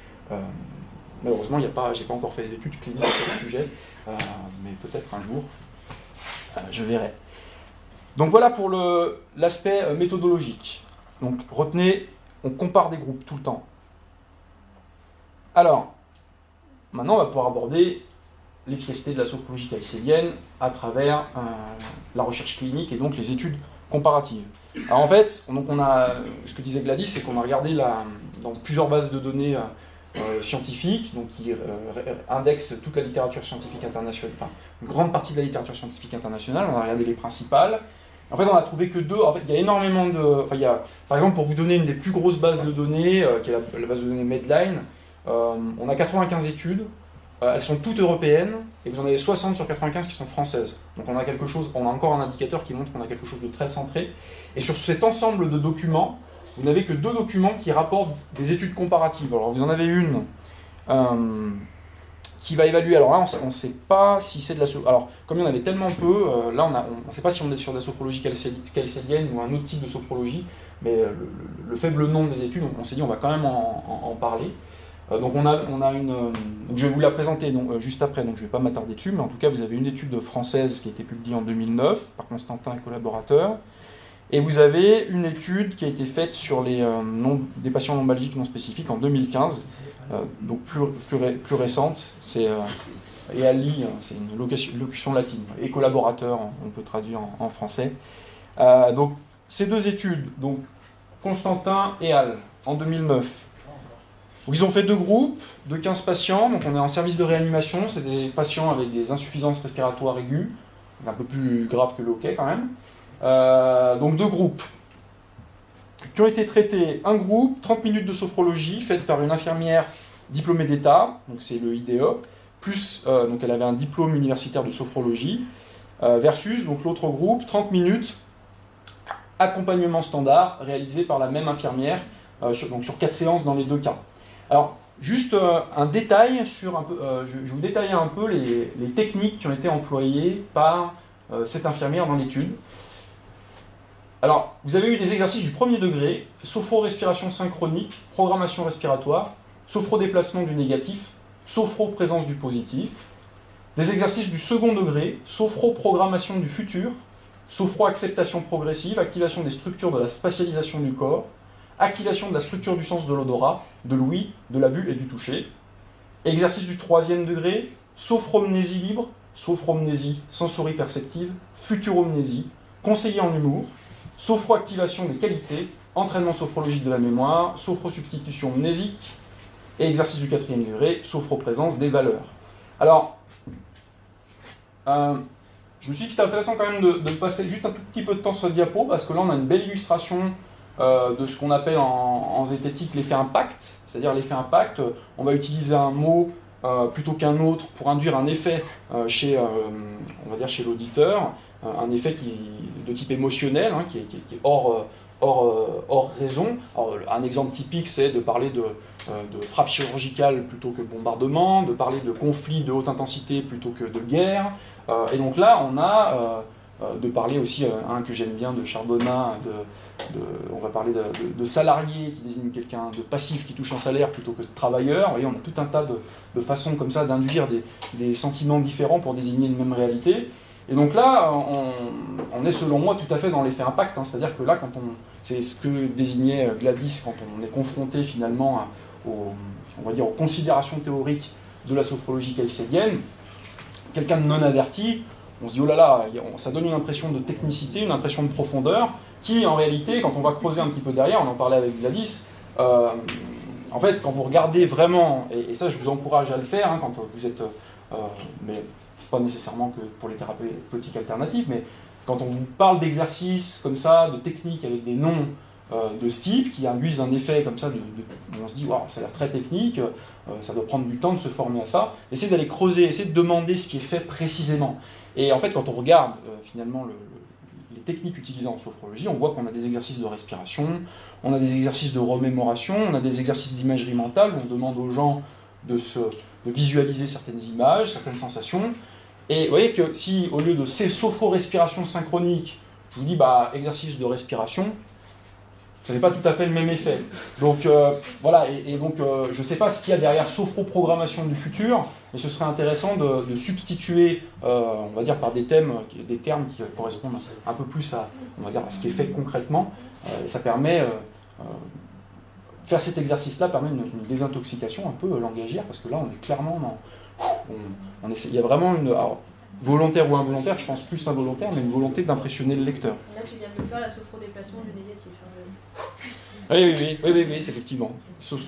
Malheureusement, j'ai pas encore fait d'études cliniques sur le sujet, mais peut-être un jour. Je verrai. Donc voilà pour l'aspect méthodologique. Donc retenez, on compare des groupes tout le temps. Alors, maintenant on va pouvoir aborder l'efficacité de la sophrologie caïcélienne à travers la recherche clinique et donc les études comparatives. Alors en fait, donc on a, ce que disait Gladys, c'est qu'on a regardé dans plusieurs bases de données scientifiques, donc qui indexent toute la littérature scientifique internationale, enfin une grande partie de la littérature scientifique internationale. On a regardé les principales. En fait, on a trouvé que 2. En fait, il y a énormément de. Enfin, par exemple, pour vous donner une des plus grosses bases de données, qui est la base de données Medline, on a 95 études. Elles sont toutes européennes, et vous en avez 60 sur 95 qui sont françaises. Donc on a encore un indicateur qui montre qu'on a quelque chose de très centré. Et sur cet ensemble de documents, vous n'avez que 2 documents qui rapportent des études comparatives. Alors vous en avez une qui va évaluer, alors là on ne sait pas si c'est de la sophrologie. Alors comme il y en avait tellement peu, là on ne sait pas si on est sur de la sophrologie caïcélienne ou un autre type de sophrologie, mais le faible nombre des études, on s'est dit on va quand même en parler. Donc on a une, donc je vais vous la présenter juste après, donc je ne vais pas m'attarder dessus, mais en tout cas vous avez une étude française qui a été publiée en 2009 par Constantin et collaborateurs, et vous avez une étude qui a été faite sur des patients lombalgiques non spécifiques en 2015, donc plus récente, c'est EALI, c'est une locution latine, et collaborateurs, on peut traduire en français. Donc ces 2 études, donc Constantin et Al, en 2009, donc, ils ont fait 2 groupes de 15 patients, donc on est en service de réanimation, c'est des patients avec des insuffisances respiratoires aiguës, un peu plus grave que le hockey quand même. Donc 2 groupes qui ont été traités. Un groupe, 30 minutes de sophrologie, faite par une infirmière diplômée d'État, donc c'est le IDE, plus donc elle avait un diplôme universitaire de sophrologie, versus donc l'autre groupe, 30 minutes, accompagnement standard, réalisé par la même infirmière, sur 4 séances dans les 2 cas. Alors, juste un détail je vais vous détailler un peu les techniques qui ont été employées par cette infirmière dans l'étude. Alors, vous avez eu des exercices du 1er degré, sophro-respiration synchronique, programmation respiratoire, sophro-déplacement du négatif, sophro-présence du positif. Des exercices du second degré, sophro-programmation du futur, sophro-acceptation progressive, activation des structures de la spatialisation du corps, activation de la structure du sens de l'odorat, de l'ouïe, de la vue et du toucher. Exercice du troisième degré, sophromnésie libre, sophromnésie sensori-perceptive, futuromnésie, conseiller en humour, sophroactivation des qualités, entraînement sophrologique de la mémoire, sophrosubstitution mnésique, et exercice du quatrième degré, sophroprésence des valeurs. Alors, je me suis dit que c'était intéressant quand même de passer juste un tout petit peu de temps sur cette diapo, parce que là on a une belle illustration de ce qu'on appelle en zététique l'effet impact, c'est-à-dire l'effet impact, on va utiliser un mot plutôt qu'un autre pour induire un effet chez l'auditeur, un effet de type émotionnel, hein, qui est hors raison. Alors, un exemple typique, c'est de parler de frappe chirurgicale plutôt que de bombardement, de parler de conflit de haute intensité plutôt que de guerre. Et donc là, on a de parler aussi, un que j'aime bien de Charbonnat, on va parler de salarié qui désigne quelqu'un de passif qui touche un salaire plutôt que de travailleur. Vous voyez, on a tout un tas de façons comme ça d'induire des sentiments différents pour désigner une même réalité. Et donc là, on est selon moi tout à fait dans l'effet impact, hein, c'est-à-dire que là, c'est ce que désignait Gladys quand on est confronté finalement aux considérations théoriques de la sophrologie caïcédienne, quelqu'un de non averti, on se dit oh là là, ça donne une impression de technicité, une impression de profondeur, qui en réalité, quand on va creuser un petit peu derrière, on en parlait avec Gladys, en fait, quand vous regardez vraiment, et ça je vous encourage à le faire, hein, quand vous êtes, mais pas nécessairement que pour les thérapeutiques alternatives, mais quand on vous parle d'exercices comme ça, de techniques avec des noms de ce type, qui induisent un effet comme ça, on se dit wow, ça a l'air très technique, ça doit prendre du temps de se former à ça, essayez d'aller creuser, essayez de demander ce qui est fait précisément. Et en fait, quand on regarde finalement les techniques utilisées en sophrologie, on voit qu'on a des exercices de respiration, on a des exercices de remémoration, on a des exercices d'imagerie mentale, où on demande aux gens de visualiser certaines images, certaines sensations. Et vous voyez que si, au lieu de ces sophro-respiration synchronique, je vous dis exercice de respiration, ça n'est pas tout à fait le même effet. Donc voilà, et donc je ne sais pas ce qu'il y a derrière sophro-programmation du futur, mais ce serait intéressant de substituer, on va dire par des termes qui correspondent un peu plus à, on va dire, à ce qui est fait concrètement. Et ça permet, faire cet exercice-là permet une désintoxication un peu langagière, parce que là on est clairement dans... il y a vraiment une... Alors, volontaire ou involontaire, je pense plus involontaire, mais une volonté d'impressionner le lecteur. Là, tu viens de me faire la sophro-déplacement du négatif. Oui, c'est effectivement. C'est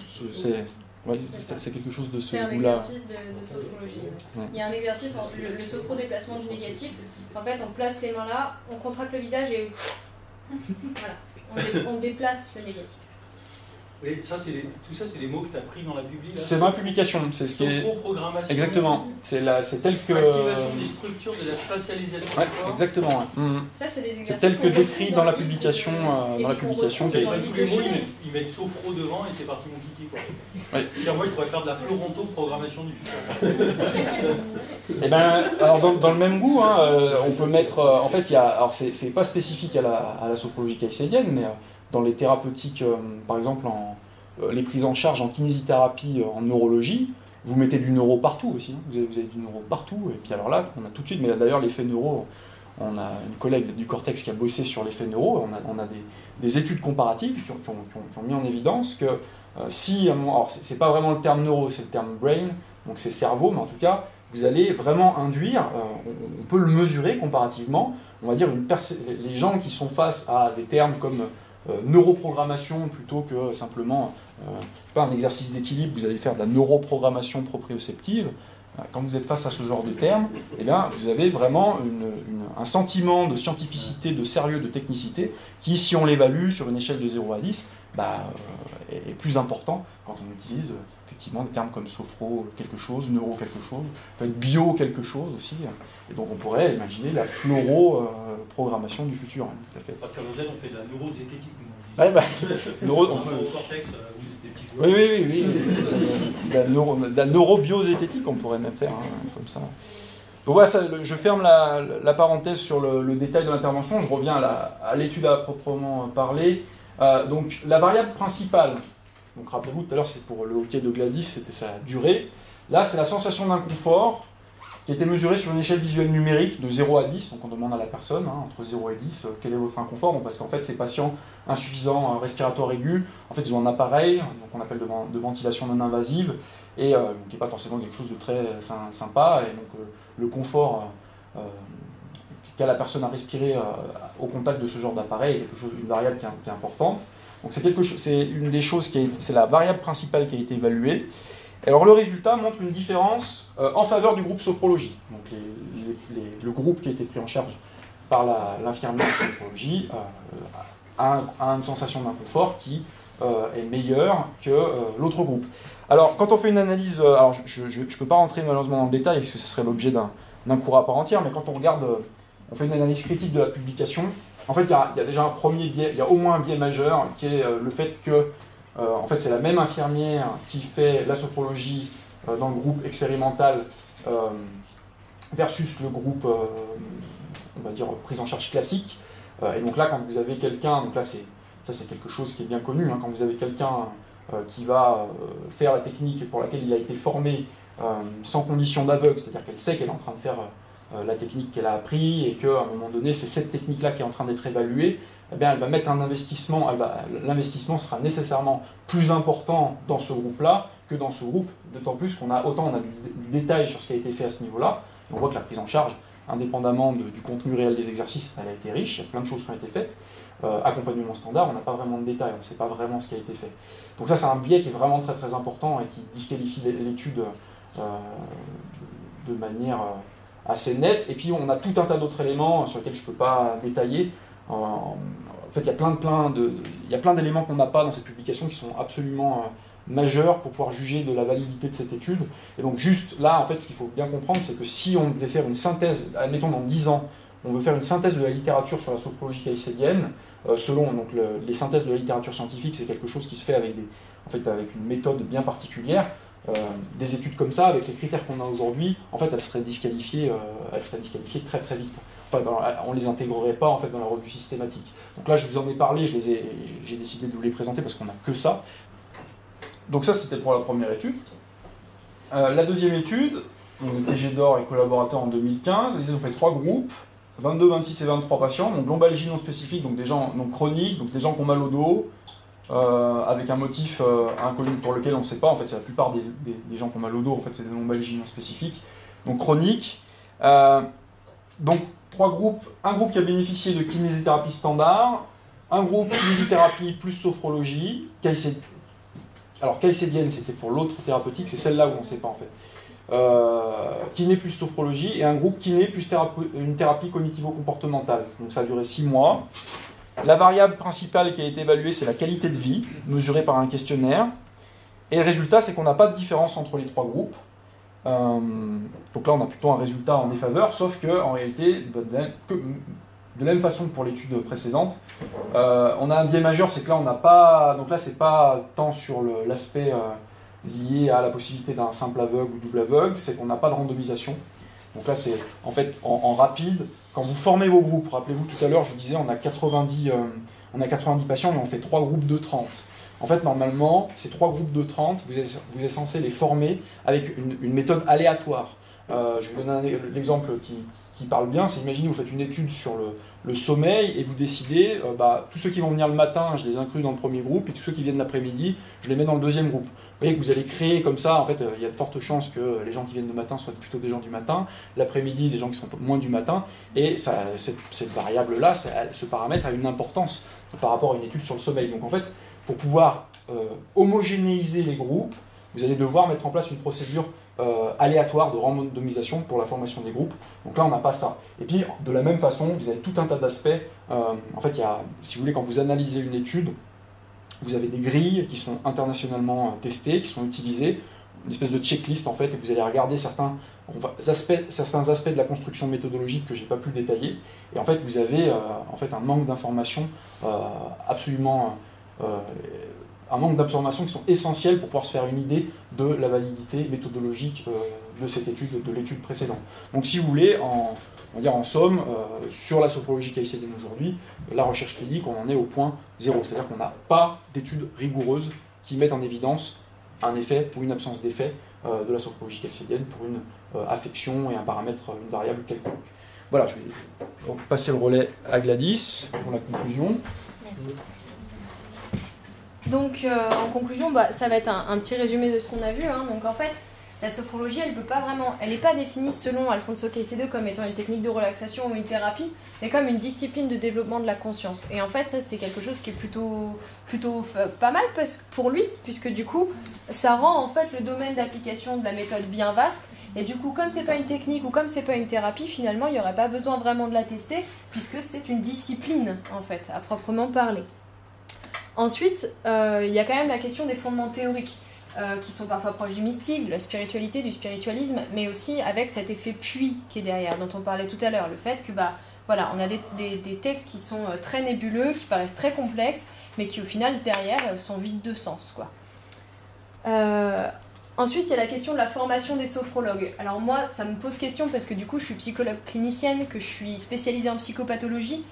quelque chose de ce goût-là. C'est un exercice de sophrologie. Ouais. Il y a un exercice, le sophro-déplacement du négatif. En fait, on place les mains là, on contracte le visage et voilà, on déplace le négatif. Et ça, tout ça, c'est les mots que tu as pris dans la publication. C'est ma publication, c'est ce qui est... Sophro-programmation. Exactement, c'est tel que... Activation des structures de la spatialisation du corps. Exactement. Ouais. Ça, c'est des exercices. C'est tel que décrit dans la publication. Tous les mots, ils mettent sophro devant et c'est parti mon kiki, quoi. Oui. Moi, je pourrais faire de la fleuronto-programmation du futur. Et alors dans le même goût, hein, on peut mettre... en fait, alors c'est pas spécifique à la sophrologie caïcédienne, mais... dans les thérapeutiques, par exemple, les prises en charge en kinésithérapie, en neurologie, vous mettez du neuro partout aussi. Hein. Vous avez du neuro partout. Et puis alors là, on a tout de suite, mais d'ailleurs l'effet neuro, on a une collègue du Cortex qui a bossé sur l'effet neuro, on a des études comparatives qui ont mis en évidence que si, alors c'est pas vraiment le terme neuro, c'est le terme brain, donc c'est cerveau, mais en tout cas, vous allez vraiment induire, on peut le mesurer comparativement, on va dire les gens qui sont face à des termes comme neuroprogrammation plutôt que simplement pas un exercice d'équilibre, vous allez faire de la neuroprogrammation proprioceptive. Quand vous êtes face à ce genre de termes, eh bien, vous avez vraiment un sentiment de scientificité, de sérieux, de technicité qui, si on l'évalue sur une échelle de 0 à 10, est plus important quand on utilise effectivement des termes comme sophro quelque chose, neuro quelque chose, peut être bio quelque chose aussi. Et donc on pourrait imaginer la fluoro-programmation du futur. Hein, tout à fait. Parce qu'à Lausanne, on fait de la neurozététique. On peut... Au Cortex, vous êtes des petits joueurs. Oui. De la neurobiozététique, on pourrait même faire, hein, comme ça. Donc voilà, je ferme la parenthèse sur le détail de l'intervention, je reviens à l'étude à proprement parler. Donc la variable principale, donc rappelez-vous tout à l'heure c'est pour le hockey de Gladys, c'était sa durée. Là c'est la sensation d'inconfort qui a été mesuré sur une échelle visuelle numérique de 0 à 10, donc on demande à la personne, entre 0 et 10, quel est votre inconfort, donc parce qu'en fait, ces patients insuffisants respiratoires aigus, en fait, ils ont un appareil, donc on appelle de ventilation non invasive, et qui n'est pas forcément quelque chose de très sympa, et donc le confort qu'a la personne à respirer au contact de ce genre d'appareil est quelque chose, une variable qui est importante. Donc c'est une des choses c'est la variable principale qui a été évaluée. Alors le résultat montre une différence en faveur du groupe sophrologie. Donc le groupe qui a été pris en charge par l'infirmière de sophrologie a une sensation d'inconfort qui est meilleure que l'autre groupe. Alors quand on fait une analyse, alors je ne peux pas rentrer malheureusement dans le détail parce que ce serait l'objet d'un cours à part entière, mais quand on regarde, on fait une analyse critique de la publication, en fait il y a déjà un premier biais, il y a au moins un biais majeur qui est le fait que en fait, c'est la même infirmière qui fait la sophrologie dans le groupe expérimental versus le groupe, on va dire, prise en charge classique. Et donc là, quand vous avez quelqu'un, donc là, ça c'est quelque chose qui est bien connu, quand vous avez quelqu'un qui va faire la technique pour laquelle il a été formé sans condition d'aveugle, c'est-à-dire qu'elle sait qu'elle est en train de faire la technique qu'elle a appris et qu'à un moment donné, c'est cette technique-là qui est en train d'être évaluée, eh bien, elle va mettre un investissement, l'investissement sera nécessairement plus important dans ce groupe-là que dans ce groupe, d'autant plus qu'on a du détail sur ce qui a été fait à ce niveau-là. On voit que la prise en charge, indépendamment du contenu réel des exercices, elle a été riche, il y a plein de choses qui ont été faites. Accompagnement standard, on n'a pas vraiment de détails, on ne sait pas vraiment ce qui a été fait. Donc ça, c'est un biais qui est vraiment très très important et qui disqualifie l'étude de manière assez nette. Et puis on a tout un tas d'autres éléments sur lesquels je ne peux pas détailler. En fait, il y a plein d'éléments qu'on n'a pas dans cette publication qui sont absolument majeurs pour pouvoir juger de la validité de cette étude. Et donc juste là, en fait, ce qu'il faut bien comprendre, c'est que si on devait faire une synthèse, admettons dans 10 ans, on veut faire une synthèse de la littérature sur la sophrologie caïcédienne, selon donc, les synthèses de la littérature scientifique, c'est quelque chose qui se fait avec une méthode bien particulière. Des études comme ça, avec les critères qu'on a aujourd'hui, en fait, elles seraient disqualifiées très très vite. Enfin, on ne les intégrerait pas en fait, dans la revue systématique. Donc là, je vous en ai parlé, j'ai décidé de vous les présenter parce qu'on n'a que ça. Donc ça, c'était pour la première étude. La deuxième étude, TG d'or et collaborateurs en 2015, ils ont fait 3 groupes, 22, 26 et 23 patients, donc lombalgie non spécifique, donc des gens chroniques, donc des gens qui ont mal au dos, avec un motif inconnu pour lequel on ne sait pas, en fait, c'est la plupart des gens qui ont mal au dos, en fait, c'est des lombalgies non spécifiques, donc chroniques. Donc 3 groupes, un groupe qui a bénéficié de kinésithérapie standard, un groupe kinésithérapie plus sophrologie, alors caïcédienne c'était pour l'autre thérapeutique, c'est celle-là où on ne sait pas en fait, kiné plus sophrologie, et un groupe kiné plus une thérapie cognitivo-comportementale, donc ça a duré 6 mois. La variable principale qui a été évaluée, c'est la qualité de vie, mesurée par un questionnaire, et le résultat c'est qu'on n'a pas de différence entre les 3 groupes. Donc là on a plutôt un résultat en défaveur, sauf qu'en réalité, de la même façon que pour l'étude précédente, on a un biais majeur, c'est que là on n'a pas, donc là c'est pas tant sur l'aspect lié à la possibilité d'un simple aveugle ou double aveugle, c'est qu'on n'a pas de randomisation. Donc là c'est en fait en rapide, quand vous formez vos groupes, rappelez-vous tout à l'heure je vous disais on a 90 patients et on fait 3 groupes de 30. En fait, normalement, ces 3 groupes de 30, vous êtes censé les former avec une méthode aléatoire. Je vais vous donner l'exemple qui parle bien, c'est imaginez vous faites une étude sur le sommeil et vous décidez, tous ceux qui vont venir le matin, je les inclus dans le premier groupe, et tous ceux qui viennent l'après-midi, je les mets dans le deuxième groupe. Vous voyez que vous allez créer comme ça, en fait, il y a de fortes chances que les gens qui viennent le matin soient plutôt des gens du matin, l'après-midi des gens qui sont moins du matin, et cette variable-là, ce paramètre a une importance par rapport à une étude sur le sommeil. Donc en fait, pour pouvoir homogénéiser les groupes, vous allez devoir mettre en place une procédure aléatoire de randomisation pour la formation des groupes. Donc là, on n'a pas ça. Et puis, de la même façon, vous avez tout un tas d'aspects. En fait, si vous voulez, quand vous analysez une étude, vous avez des grilles qui sont internationalement testées, qui sont utilisées, une espèce de checklist en fait, et vous allez regarder certains aspects de la construction méthodologique que je n'ai pas pu détailler. Et en fait, vous avez en fait, un manque d'informations un manque d'informations qui sont essentielles pour pouvoir se faire une idée de la validité méthodologique de cette étude, de l'étude précédente. Donc si vous voulez, en somme, sur la sophrologie caïcédienne aujourd'hui, la recherche clinique, on en est au point 0, c'est-à-dire qu'on n'a pas d'études rigoureuses qui mettent en évidence un effet ou une absence d'effet de la sophrologie calcédienne pour une affection et un paramètre, une variable quelconque. Voilà, je vais donc passer le relais à Gladys pour la conclusion. Merci. Donc en conclusion, ça va être un petit résumé de ce qu'on a vu. Donc en fait, la sophrologie, elle n'est pas définie selon Alfonso Caicedo comme étant une technique de relaxation ou une thérapie, mais comme une discipline de développement de la conscience. Et en fait, ça c'est quelque chose qui est plutôt pas mal pour lui, puisque du coup, ça rend en fait le domaine d'application de la méthode bien vaste. Et du coup, comme c'est pas une technique ou comme c'est pas une thérapie, finalement, il n'y aurait pas besoin vraiment de la tester, puisque c'est une discipline en fait, à proprement parler. Ensuite, il y a quand même la question des fondements théoriques. Qui sont parfois proches du mystique, de la spiritualité, du spiritualisme, mais aussi avec cet effet puits qui est derrière, dont on parlait tout à l'heure, le fait que voilà, on a des textes qui sont très nébuleux, qui paraissent très complexes, mais qui au final derrière sont vides de sens, quoi. Ensuite, il y a la question de la formation des sophrologues. Alors moi, ça me pose question parce que du coup, je suis psychologue clinicienne, que je suis spécialisée en psychopathologie,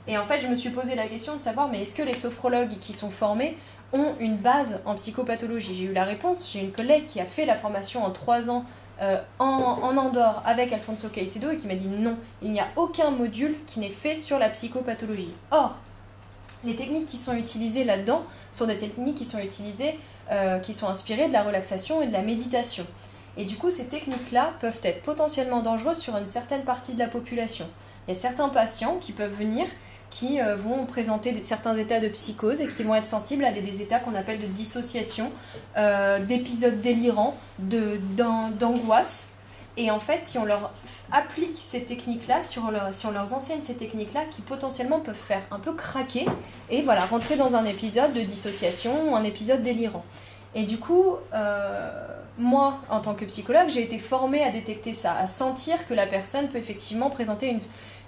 et en fait, je me suis posé la question de savoir, mais est-ce que les sophrologues qui sont formés ont une base en psychopathologie? J'ai eu la réponse, j'ai une collègue qui a fait la formation en 3 ans en Andorre avec Alfonso Caicedo et qui m'a dit non, il n'y a aucun module qui n'est fait sur la psychopathologie. Or, les techniques qui sont utilisées là-dedans sont des techniques qui sont utilisées, qui sont inspirées de la relaxation et de la méditation. Et du coup, ces techniques-là peuvent être potentiellement dangereuses sur une certaine partie de la population. Il y a certains patients qui peuvent venir qui vont présenter certains états de psychose et qui vont être sensibles à des états qu'on appelle de dissociation, d'épisodes délirants, d'angoisse. Et en fait, si on leur applique ces techniques-là, si on leur enseigne ces techniques-là, qui potentiellement peuvent faire un peu craquer et voilà, rentrer dans un épisode de dissociation ou un épisode délirant. Et du coup, moi, en tant que psychologue, j'ai été formée à détecter ça, à sentir que la personne peut effectivement présenter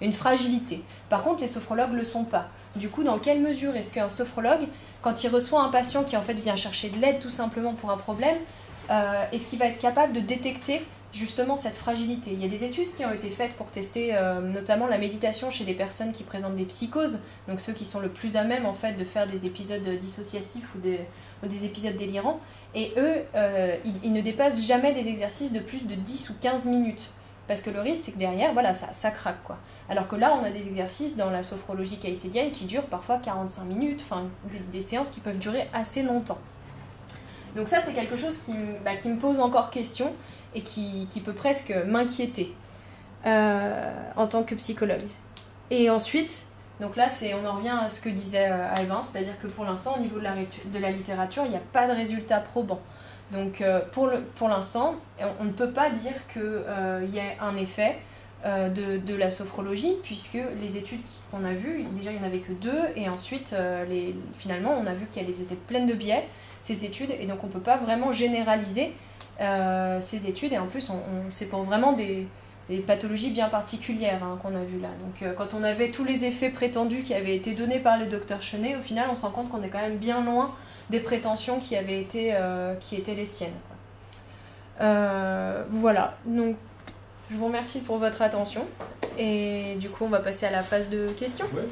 une fragilité. Par contre, les sophrologues ne le sont pas. Du coup, dans quelle mesure est-ce qu'un sophrologue, quand il reçoit un patient qui en fait vient chercher de l'aide tout simplement pour un problème, est-ce qu'il va être capable de détecter justement cette fragilité? Il y a des études qui ont été faites pour tester notamment la méditation chez des personnes qui présentent des psychoses, donc ceux qui sont le plus à même en fait de faire des épisodes dissociatifs ou des épisodes délirants, et eux, ils ne dépassent jamais des exercices de plus de 10 ou 15 minutes. Parce que le risque, c'est que derrière, voilà, ça craque, quoi. Alors que là, on a des exercices dans la sophrologie caïcédienne qui durent parfois 45 minutes, enfin, des séances qui peuvent durer assez longtemps. Donc ça, c'est quelque chose qui me pose encore question et qui peut presque m'inquiéter en tant que psychologue. Et ensuite, donc là, on en revient à ce que disait Alvin, c'est-à-dire que pour l'instant, au niveau de la littérature, il n'y a pas de résultats probants. Donc pour l'instant, on ne peut pas dire qu'il y ait un effet de la sophrologie, puisque les études qu'on a vues, déjà il n'y en avait que 2, et ensuite finalement on a vu qu'elles étaient pleines de biais, ces études, et donc on ne peut pas vraiment généraliser ces études, et en plus c'est pour vraiment des pathologies bien particulières qu'on a vues là. Donc quand on avait tous les effets prétendus qui avaient été donnés par le docteur Chenet, au final on se rend compte qu'on est quand même bien loin des prétentions qui étaient les siennes, quoi. Voilà, donc je vous remercie pour votre attention et du coup on va passer à la phase de questions. Ouais.